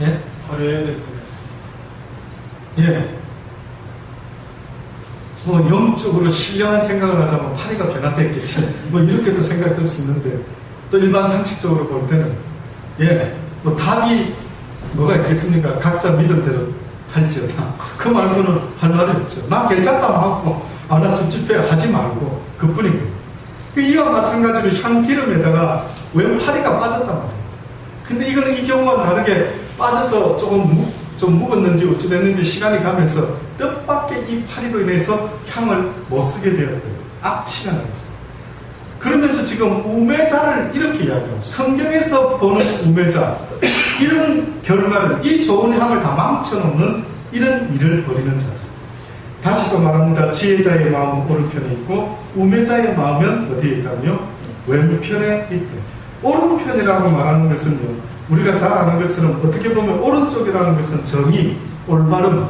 예? 버려야 될 것 같습니다. 예. 뭐 영적으로 신령한 생각을 하자면 파리가 변화됐겠지. 뭐 이렇게도 생각될 수 있는데 또 일반 상식적으로 볼 때는 예, 뭐 답이 뭐가 있겠습니까? 각자 믿음대로 할지어다. 그 말고는 할 말이 없죠. 나 괜찮다 하고 나 찝찝해 하지 말고 그뿐이고. 이와 마찬가지로 향기름에다가 왜 파리가 빠졌단 말이에요. 근데 이거는 이 경우와 다르게 빠져서 좀 묵었는지 어찌됐는지 시간이 가면서 뜻밖의 이 파리로 인해서 향을 못 쓰게 되었대요. 악취가 나죠. 그러면서 지금 우매자를 이렇게 이야기합니다. 성경에서 보는 우매자, 이런 결과를, 이 좋은 향을 다 망쳐놓는 이런 일을 벌이는 자. 다시 또 말합니다. 지혜자의 마음은 오른편에 있고 우매자의 마음은 어디에 있다며? 왼편에 있대. 오른편이라고 말하는 것은요, 우리가 잘 아는 것처럼 어떻게 보면 오른쪽이라는 것은 정의, 올바름,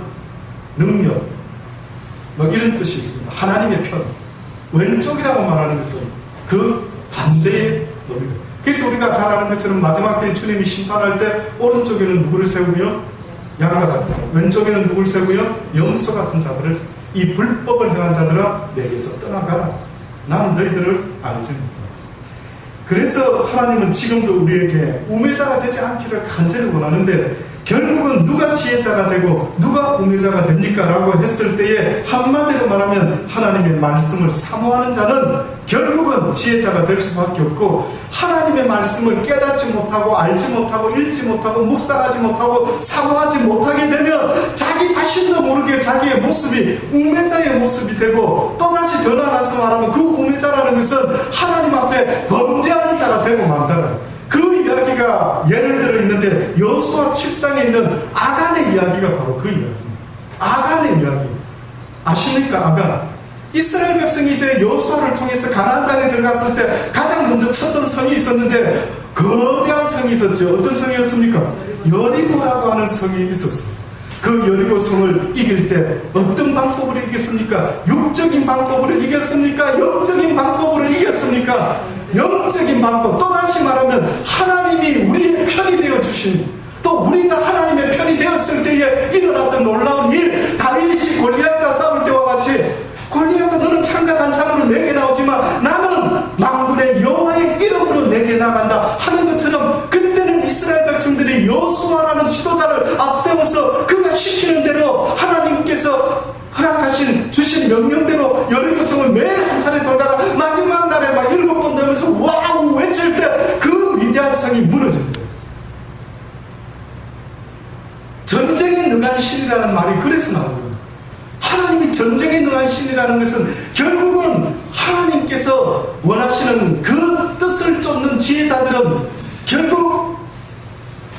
능력 뭐 이런 뜻이 있습니다. 하나님의 편. 왼쪽이라고 말하는 것은 그 반대의 의미입니다. 그래서 우리가 잘 아는 것처럼 마지막 때 주님이 심판할 때 오른쪽에는 누구를 세우고요? 양과 같은 자, 왼쪽에는 누구를 세우고요? 염소 같은 자들을, 이 불법을 행한 자들아 내게서 떠나가라. 나는 너희들을 알지 못한다. 그래서 하나님은 지금도 우리에게 우매자가 되지 않기를 간절히 원하는데, 결국은 누가 지혜자가 되고 누가 우매자가 됩니까? 라고 했을 때에 한마디로 말하면 하나님의 말씀을 사모하는 자는 결국은 지혜자가 될 수밖에 없고, 하나님의 말씀을 깨닫지 못하고 알지 못하고 읽지 못하고 묵상하지 못하고 사모하지 못하게 되면 자기 자신도 모르게 자기의 모습이 우매자의 모습이 되고, 또다시 더 나아가서 말하면 그 우매자라는 것은 하나님 앞에 범죄하는 자가 되고 만다는, 그 이야기가 예를 들어 있는데 여호수아 7장에 있는 아간의 이야기가 바로 그 이야기입니다. 아간의 이야기 아십니까? 아간, 이스라엘 백성이 이제 여호수아를 통해서 가나안 땅에 들어갔을 때 가장 먼저 쳤던 성이 있었는데, 거대한 성이 있었죠. 어떤 성이었습니까? 여리고라고 하는 성이 있었습니다. 그 여리고 성을 이길 때 어떤 방법으로 이겼습니까? 육적인 방법으로 이겼습니까? 영적인 방법으로 이겼습니까? 영적인 방법. 또다시 말하면 하나님이 우리의 편이 되어 주신, 또 우리가 하나님의 편이 되었을 때에 일어났던 놀라운 일, 다윗이 골리앗과 싸울 때와 같이, 골리앗아 너는 창과 단창으로 내게 나오지만 나는 만군의 여호와의 이름으로 내게 나간다 하는 것처럼, 그때는 이스라엘 백성들이 여호수아라는 지도자를 앞세워서 그가 시키는 대로 하나님께서 허락하신 주신 명령대로 여리고성을 매일 한 차례 돌다가 마지막 날에 막 7번 되면서 와우 외칠 때 그 위대한 성이 무너집니다. 전쟁에 능한 신이라는 말이 그래서 나오는 겁니다. 하나님이 전쟁에 능한 신이라는 것은 결국은 하나님께서 원하시는 그 뜻을 쫓는 지혜자들은 결국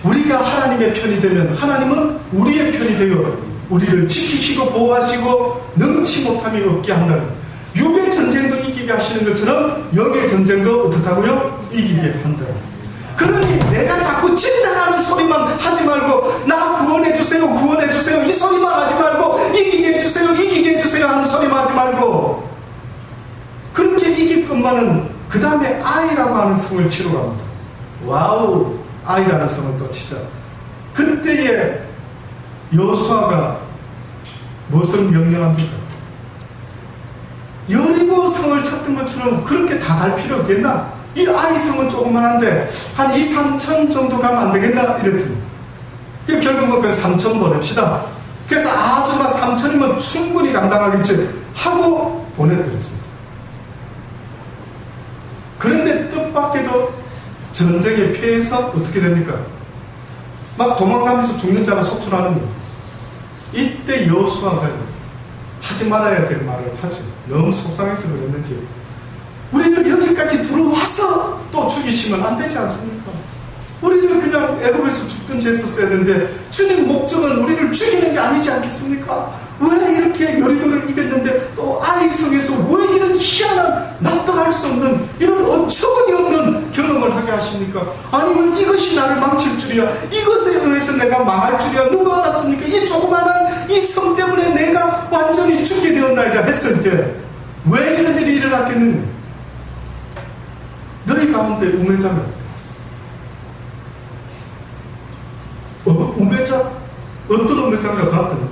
우리가 하나님의 편이 되면 하나님은 우리의 편이 되어 우리를 지키시고 보호하시고 능치 못함이 없게 한다는, 육의 전쟁도 이기게 하시는 것처럼 영의 전쟁도 어떻다고요? 이기게 한다. 그러니 내가 자꾸 진다라는 소리만 하지 말고, 나 구원해주세요 구원해주세요 이 소리만 하지 말고, 이기게 해주세요 하는 소리만 하지 말고, 그렇게 이길 것만은 그 다음에 아이라고 하는 성을 치러 갑니다. 와우, 아이라는 성을 또 치자. 그때에 여호수아가 무엇을 명령합니까? 여리고 성을 쳤던 것처럼 그렇게 다 갈 필요 없겠나? 이 아이 성은 조그만한데 한 2, 3천 정도 가면 안 되겠나? 이랬더니 결국은 그 3천 보냅시다. 그래서 아주 막 3천이면 충분히 감당하겠지 하고 보내드렸습니다. 그런데 뜻밖에도 전쟁에 피해서 어떻게 됩니까? 막 도망가면서 죽는 자가 속출하는 거예요. 이때 여호수아가 하지 말아야 될 말을 하지, 너무 속상해서 그랬는지, 우리를 여기까지 들어와서 또 죽이시면 안 되지 않습니까? 우리를 그냥 애굽에서 죽든지 했었어야 되는데 주님 목적은 우리를 죽이는 게 아니지 않겠습니까? 왜 이렇게 여리고를 이겼는데 또 아이 성에서 왜 이런 희한한 납득할 수 없는 이런 어처구니 없는 경험을 하게 하십니까? 아니 왜 이것이 나를 망칠 줄이야, 이것에 의해서 내가 망할 줄이야 누가 알았습니까? 이 조그마한 이 성 때문에 내가 완전히 죽게 되었나이다 했을 때 왜 이런 일이 일어났겠느냐? 너희 가운데 우매자가 있다. 우매자? 어떤 우매자가 봤더니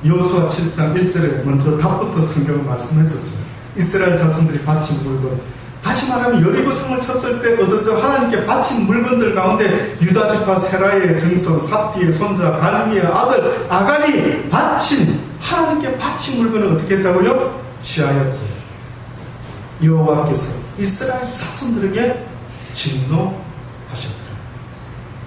여호수아 7장 1절에 먼저 답부터 성경을 말씀했었죠. 이스라엘 자손들이 바친 물건, 다시 말하면 여리고 성을 쳤을 때 얻었던 하나님께 바친 물건들 가운데 유다 지파 세라의 증손 삽디의 손자 갈미의 아들 아간이 바친, 하나님께 바친 물건을 어떻게 했다고요? 취하였고 여호와께서 이스라엘 자손들에게 진노하셨더라.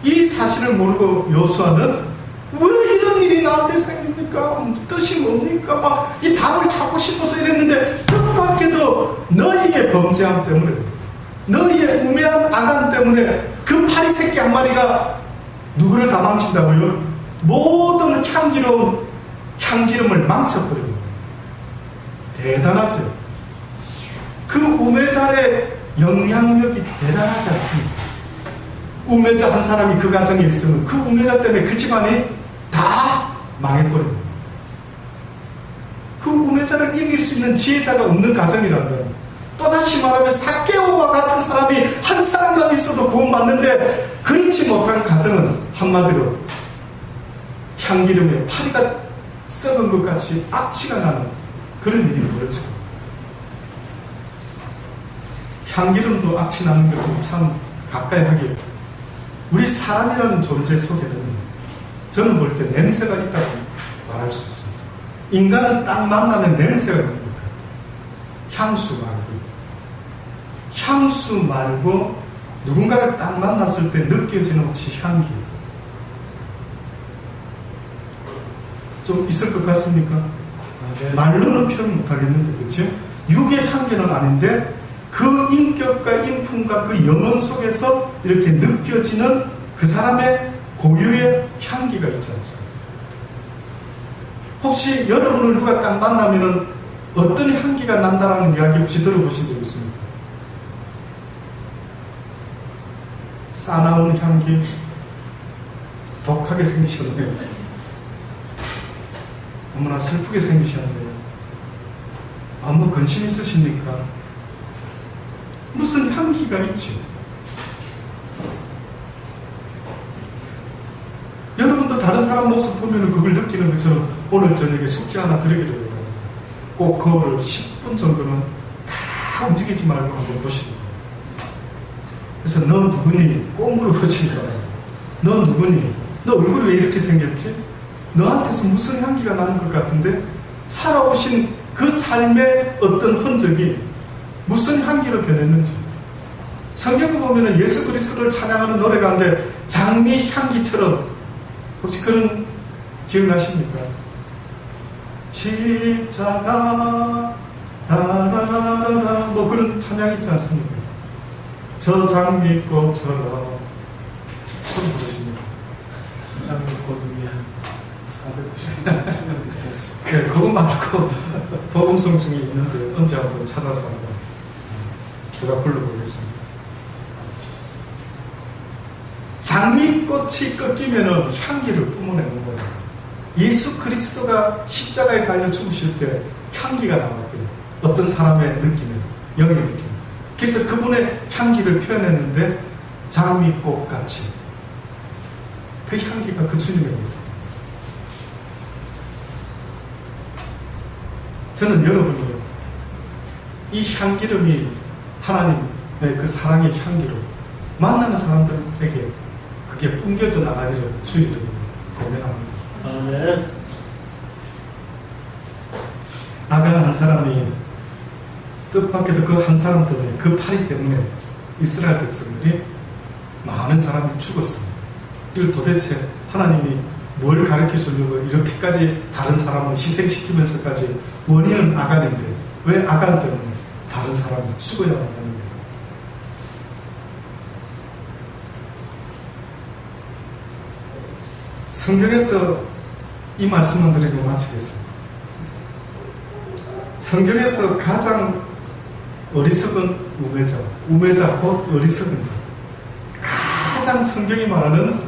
이 사실을 모르고 여호수아는 왜 이런 일이 나한테 생깁니까? 뜻이 뭡니까? 막 이 답을 찾고 싶어서 이랬는데 뜻밖에도 너희의 범죄함 때문에, 너희의 우매한 아간 때문에 그 파리 새끼 한 마리가 누구를 다 망친다고요? 모든 향기름을 망쳐버리고. 대단하죠. 그 우매자의 영향력이 대단하지 않습니까? 우매자 한 사람이 그 가정에 있으면 그 우매자 때문에 그 집안이 다 망해버립니다. 그 열자를 이길 수 있는 지혜자가 없는 가정이란다. 또다시 말하면 삭개오와 같은 사람이 한 사람만 있어도 구원받는데 그렇지 못한 가정은 한마디로 향기름에 파리가 썩은 것 같이 악취가 나는 그런 일이 벌어져. 향기름도 악취 나는 것은 참 가까이 하기. 우리 사람이라는 존재 속에는 저는 볼 때 냄새가 있다고 말할 수 있습니다. 인간은 딱 만나면 냄새가 있는 것 같아요. 향수 말고 누군가를 딱 만났을 때 느껴지는 혹시 향기 좀 있을 것 같습니까? 말로는 표현 못하겠는데, 그렇죠? 육의 향기는 아닌데 그 인격과 인품과 그 영혼 속에서 이렇게 느껴지는 그 사람의 고유의 향기가 있지 않습니까? 혹시 여러분을 누가 딱 만나면은 어떤 향기가 난다라는 이야기 혹시 들어보신 적 있습니까? 싸나운 향기, 독하게 생기셨네요. 너무나 슬프게 생기셨네요. 아무 근심 있으십니까? 무슨 향기가 있죠? 여러분도 다른 사람 모습 보면 그걸 느끼는 것처럼 오늘 저녁에 숙제 하나 드리기로 해요. 꼭 그거를 10분 정도는 다 움직이지 말고 한번 보시는 거예요. 그래서 너 누구니? 꼭 물어보시는 거예요. 너 누구니? 너 얼굴이 왜 이렇게 생겼지? 너한테서 무슨 향기가 나는 것 같은데? 살아오신 그 삶의 어떤 흔적이 무슨 향기로 변했는지. 성경을 보면 예수 그리스도를 찬양하는 노래 가운데 장미 향기처럼 혹시 그런 기억나십니까? 십자가 라라라라 뭐 그런 찬양 있지 않습니까? 저 장미꽃처럼 처음 부르십니다. 저 장미꽃을 위한 490년 찬양이 되었습니다. 네, 그거 말고 복음성 중에 있는데 언제 한번 찾아서 한번 제가 불러보겠습니다. 장미꽃이 꺾이면 향기를 뿜어내는 거예요. 예수 그리스도가 십자가에 달려 죽으실 때 향기가 나왔대요. 어떤 사람의 느낌에, 영의 느낌. 그래서 그분의 향기를 표현했는데 장미꽃같이 그 향기가 그 주님에게 있어요. 저는 여러분이 이 향기름이 하나님의 그 사랑의 향기로 만나는 사람들에게 그게 뿜겨져 나가기를 주의 이름으로 고백합니다. 아멘. 아간 한 사람이 뜻밖에도 그 한 사람 때문에 그 파리 때문에 이스라엘 백성들이 많은 사람이 죽었습니다. 이걸 도대체 하나님이 뭘 가르쳐 주려고 이렇게까지 다른 사람을 희생시키면서까지 원인은 아간인데 왜 아간 때문에 다른 사람이 죽어야 하는 거예요? 성경에서 이 말씀만 드리고 마치겠습니다. 성경에서 가장 어리석은 우매자 곧 어리석은 자, 가장 성경이 말하는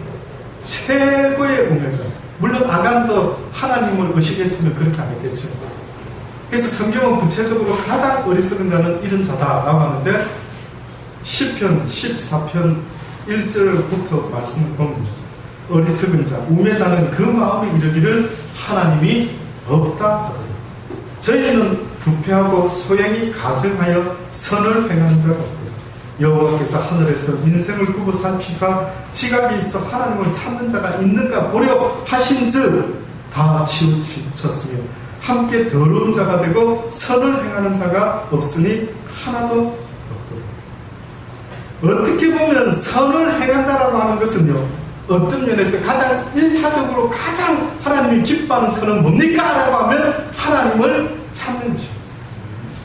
최고의 우매자. 물론 아간도 하나님을 의식했으면 그렇게 안 했겠죠. 그래서 성경은 구체적으로 가장 어리석은 자는 이런 자다라고 하는데 시편 14편 1절부터 말씀을 보면 어리석은 자, 우매자는 그 마음에 이르기를 하나님이 없다 하더라. 저희는 부패하고 소행이 가증하여 선을 행한 자가 없고 여호와께서 하늘에서 인생을 굽어 살피사 지각이 있어 하나님을 찾는 자가 있는가 보려 하신즉 다 치우쳤으며 함께 더러운 자가 되고 선을 행하는 자가 없으니 하나도 없도다. 어떻게 보면 선을 행한다라고 하는 것은요, 어떤 면에서 가장 1차적으로 가장 하나님이 기뻐하는 선은 뭡니까? 라고 하면 하나님을 찾는 것입니다.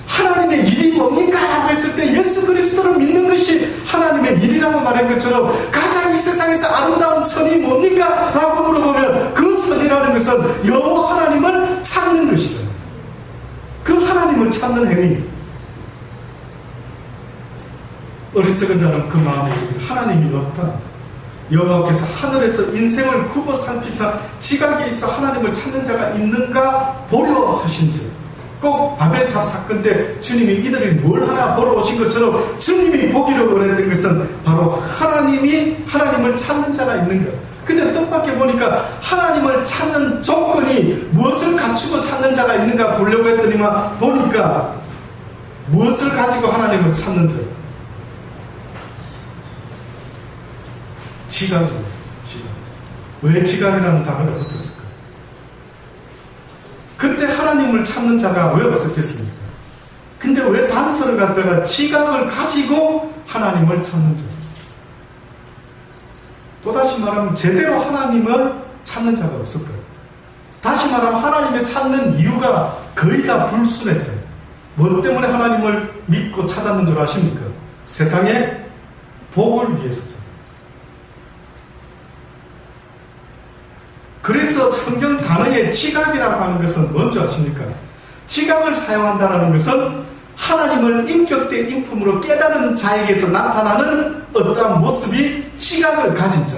하나님의 일이 뭡니까? 라고 했을 때 예수 그리스도를 믿는 것이 하나님의 일이라고 말한 것처럼 가장 이 세상에서 아름다운 선이 뭡니까? 라고 물어보면 그 선이라는 것은 여호와 하나님을 찾는 것이다. 그 하나님을 찾는 행위. 어리석은 자는 그 마음에 하나님이 없다. 여호와께서 하늘에서 인생을 굽어 살피사 지각에 있어 하나님을 찾는 자가 있는가 보려 하신즉 꼭 바벨탑 사건 때 주님이 이들이 뭘 하나 보러 오신 것처럼 주님이 보기를 원했던 것은 바로 하나님을 찾는 자가 있는 것. 근데 뜻밖의 보니까 하나님을 찾는 조건이 무엇을 갖추고 찾는 자가 있는가 보려고 했더니만 보니까 무엇을 가지고 하나님을 찾는 자? 지각이에요. 지각. 왜 지각이라는 단어가 붙었을까? 그때 하나님을 찾는 자가 왜 없었겠습니까? 근데 왜 단서를 갖다가 지각을 가지고 하나님을 찾는 자? 또다시 말하면 제대로 하나님을 찾는 자가 없었다. 다시 말하면 하나님을 찾는 이유가 거의 다 불순했다. 뭐 때문에 하나님을 믿고 찾았는 줄 아십니까? 세상의 복을 위해서죠. 그래서 성경 단어의 지각이라고 하는 것은 뭔지 아십니까? 지각을 사용한다는 것은 하나님을 인격된 인품으로 깨달은 자에게서 나타나는 어떠한 모습이 지각을 가진 자.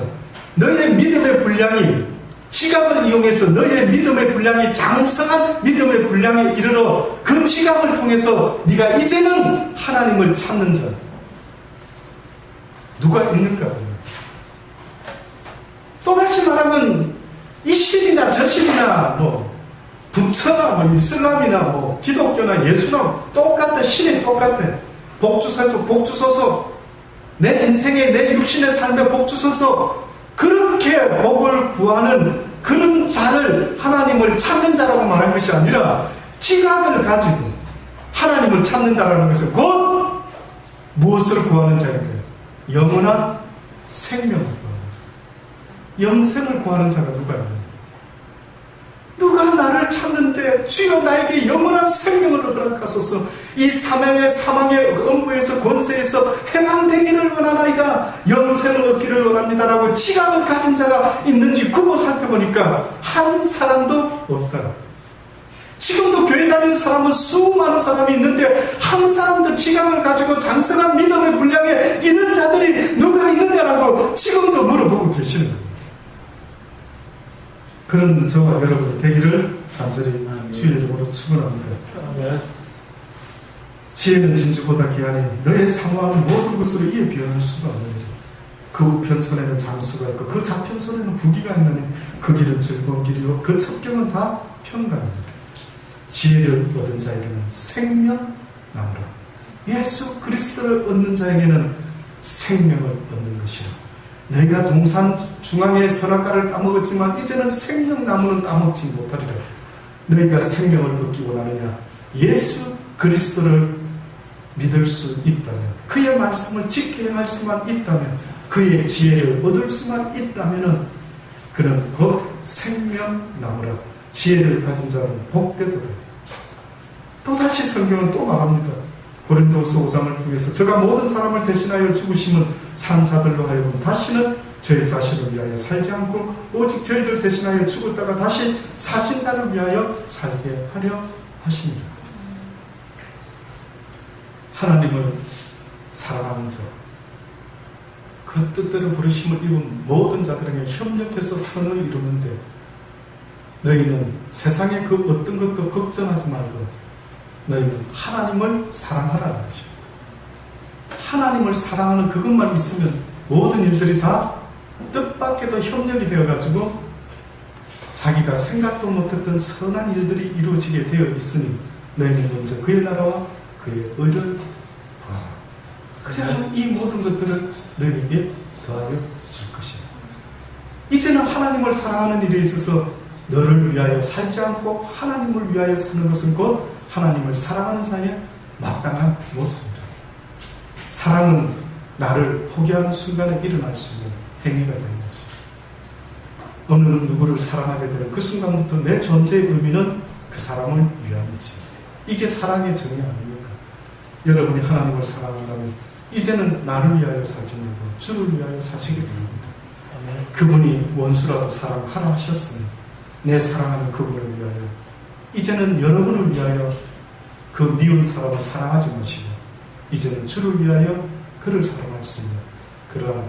너의 믿음의 분량이 지각을 이용해서 너의 믿음의 분량이 장성한 믿음의 분량에 이르러 그 지각을 통해서 네가 이제는 하나님을 찾는 자. 누가 있는가? 또다시 말하면 이 신이나 저 신이나 부처나 이슬람이나 기독교나 예수나 똑같아. 신이 똑같아. 복 주소서 내 인생의 내 육신의 삶에 복 주소서. 그렇게 복을 구하는 그런 자를 하나님을 찾는 자라고 말한 것이 아니라 지각을 가지고 하나님을 찾는다라는 것은 곧 무엇을 구하는 자인가요? 영원한 생명을 구하는 자. 영생을 구하는 자가 누가 있나요? 누가 나를 찾는데 주여 나에게 영원한 생명을 허락하소서. 이 사망의 음부에서 권세에서 해방되기를 원하나이다. 영생을 얻기를 원합니다라고 지각을 가진 자가 있는지 굽어 살펴보니까 한 사람도 없다. 지금도 교회 다니는 사람은 수많은 사람이 있는데 한 사람도 지각을 가지고 장성한 믿음의 분량에 있는 자들이 누가 있느냐라고 지금도 물어보고 계시는 거예요. 그런 저와 여러분이 되기를 간절히 주의 이름으로 축원합니다. 지혜는 진주보다 귀하니 너의 사모하는 모든 것으로 이에 비하는 수가 없느니라. 그 우편 손에는 장수가 있고 그 좌편 손에는 부귀가 있느니 그 길은 즐거운 길이요 그 첩경은 다 평강이니라. 지혜를 얻은 자에게는 생명 나무라. 예수 그리스도를 얻는 자에게는 생명을 얻는 것이라. 너희가 동산 중앙에 선악과를 따먹었지만 이제는 생명나무는 따먹지 못하리라. 너희가 생명을 얻기 원하느냐? 예수 그리스도를 믿을 수 있다면, 그의 말씀을 지켜 행할 수만 있다면, 그의 지혜를 얻을 수만 있다면 그는 곧 생명나무라. 지혜를 가진 자는 복되도다. 또다시 성경은 또 말합니다. 고린도후서 5장을 통해서 저가 모든 사람을 대신하여 죽으심은 산 자들로 하여금 다시는 저희 자신을 위하여 살지 않고 오직 저희를 대신하여 죽었다가 다시 사신 자를 위하여 살게 하려 하십니다. 하나님을 사랑하는 자, 그 뜻대로 부르심을 입은 모든 자들에게 협력해서 선을 이루는데 너희는 세상의 그 어떤 것도 걱정하지 말고 너희는 하나님을 사랑하라는 것입니다. 하나님을 사랑하는 그것만 있으면 모든 일들이 다 뜻밖에도 협력이 되어가지고 자기가 생각도 못했던 선한 일들이 이루어지게 되어 있으니 너희는 먼저 그의 나라와 그의 의를 구하라. 그래야 이 모든 것들을 너희에게 더하여 줄 것이다. 이제는 하나님을 사랑하는 일에 있어서 너를 위하여 살지 않고 하나님을 위하여 사는 것은 곧 하나님을 사랑하는 자의 마땅한 모습이다. 사랑은 나를 포기하는 순간에 일어날 수 있는 행위가 되는 것입니다. 어느 누구를 사랑하게 되는 그 순간부터 내 존재의 의미는 그 사람을 위함이지. 이게 사랑의 정의 아닙니까? 여러분이 하나님을 사랑한다면 이제는 나를 위하여 살지 말고 주를 위하여 사시게 됩니다. 그분이 원수라도 사랑하라 하셨으니 내 사랑하는 그분을 위하여 이제는 여러분을 위하여 그 미운 사람을 사랑하지 마시고 이제는 주를 위하여 그를 사랑할 수 있는 그러한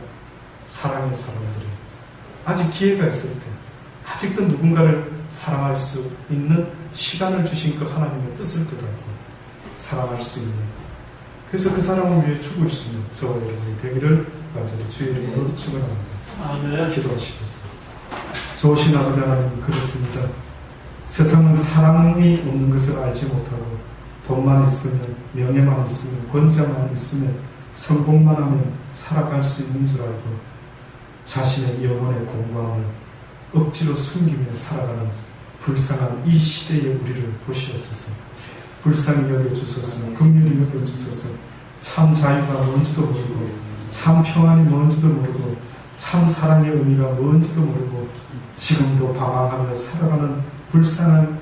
사랑의 사람들이 아직 기회가 있을 때 아직도 누군가를 사랑할 수 있는 시간을 주신 그 하나님의 뜻을 깨닫고 사랑할 수 있는, 그래서 그 사람을 위해 죽을 수 있는 저와 여러분이 되기를 간절히 주의 이름으로 축원합니다. 아멘. 기도하시겠습니다. 좋으신 아버지 하나님, 그렇습니다. 세상은 사랑이 없는 것을 알지 못하고 돈만 있으면, 명예만 있으면, 권세만 있으면, 성공만 하면 살아갈 수 있는 줄 알고 자신의 영혼의 공부함을 억지로 숨기며 살아가는 불쌍한 이 시대의 우리를 보시옵소서. 불쌍히 여겨주소서. 긍휼히 여겨주소서. 참 자유가 뭔지도 모르고, 참 평안이 뭔지도 모르고, 참 사랑의 의미가 뭔지도 모르고 지금도 방황하며 살아가는 불쌍한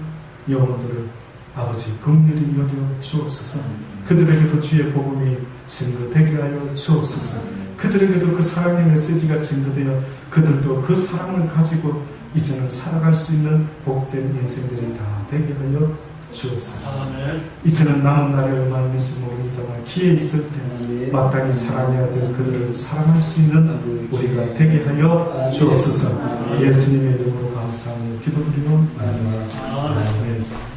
영혼들을 아버지 긍휼히 여겨 주옵소서. 그들에게도 주의 복음이 증거되게 하여 주옵소서. 그들에게도 그 사랑의 메시지가 증거되어 그들도 그 사랑을 가지고 이제는 살아갈 수 있는 복된 인생들이 다 되게 하여 주옵소서. 아멘. 이제는 남은 날이 얼마 있는지 모릅니다만 기회 있을 때 마땅히 사랑해야 될 그들을 사랑할 수 있는 우리가 되게 하여 주옵소서. 예수님의 이름으로 감사하며 기도드리옵나이다. 아멘.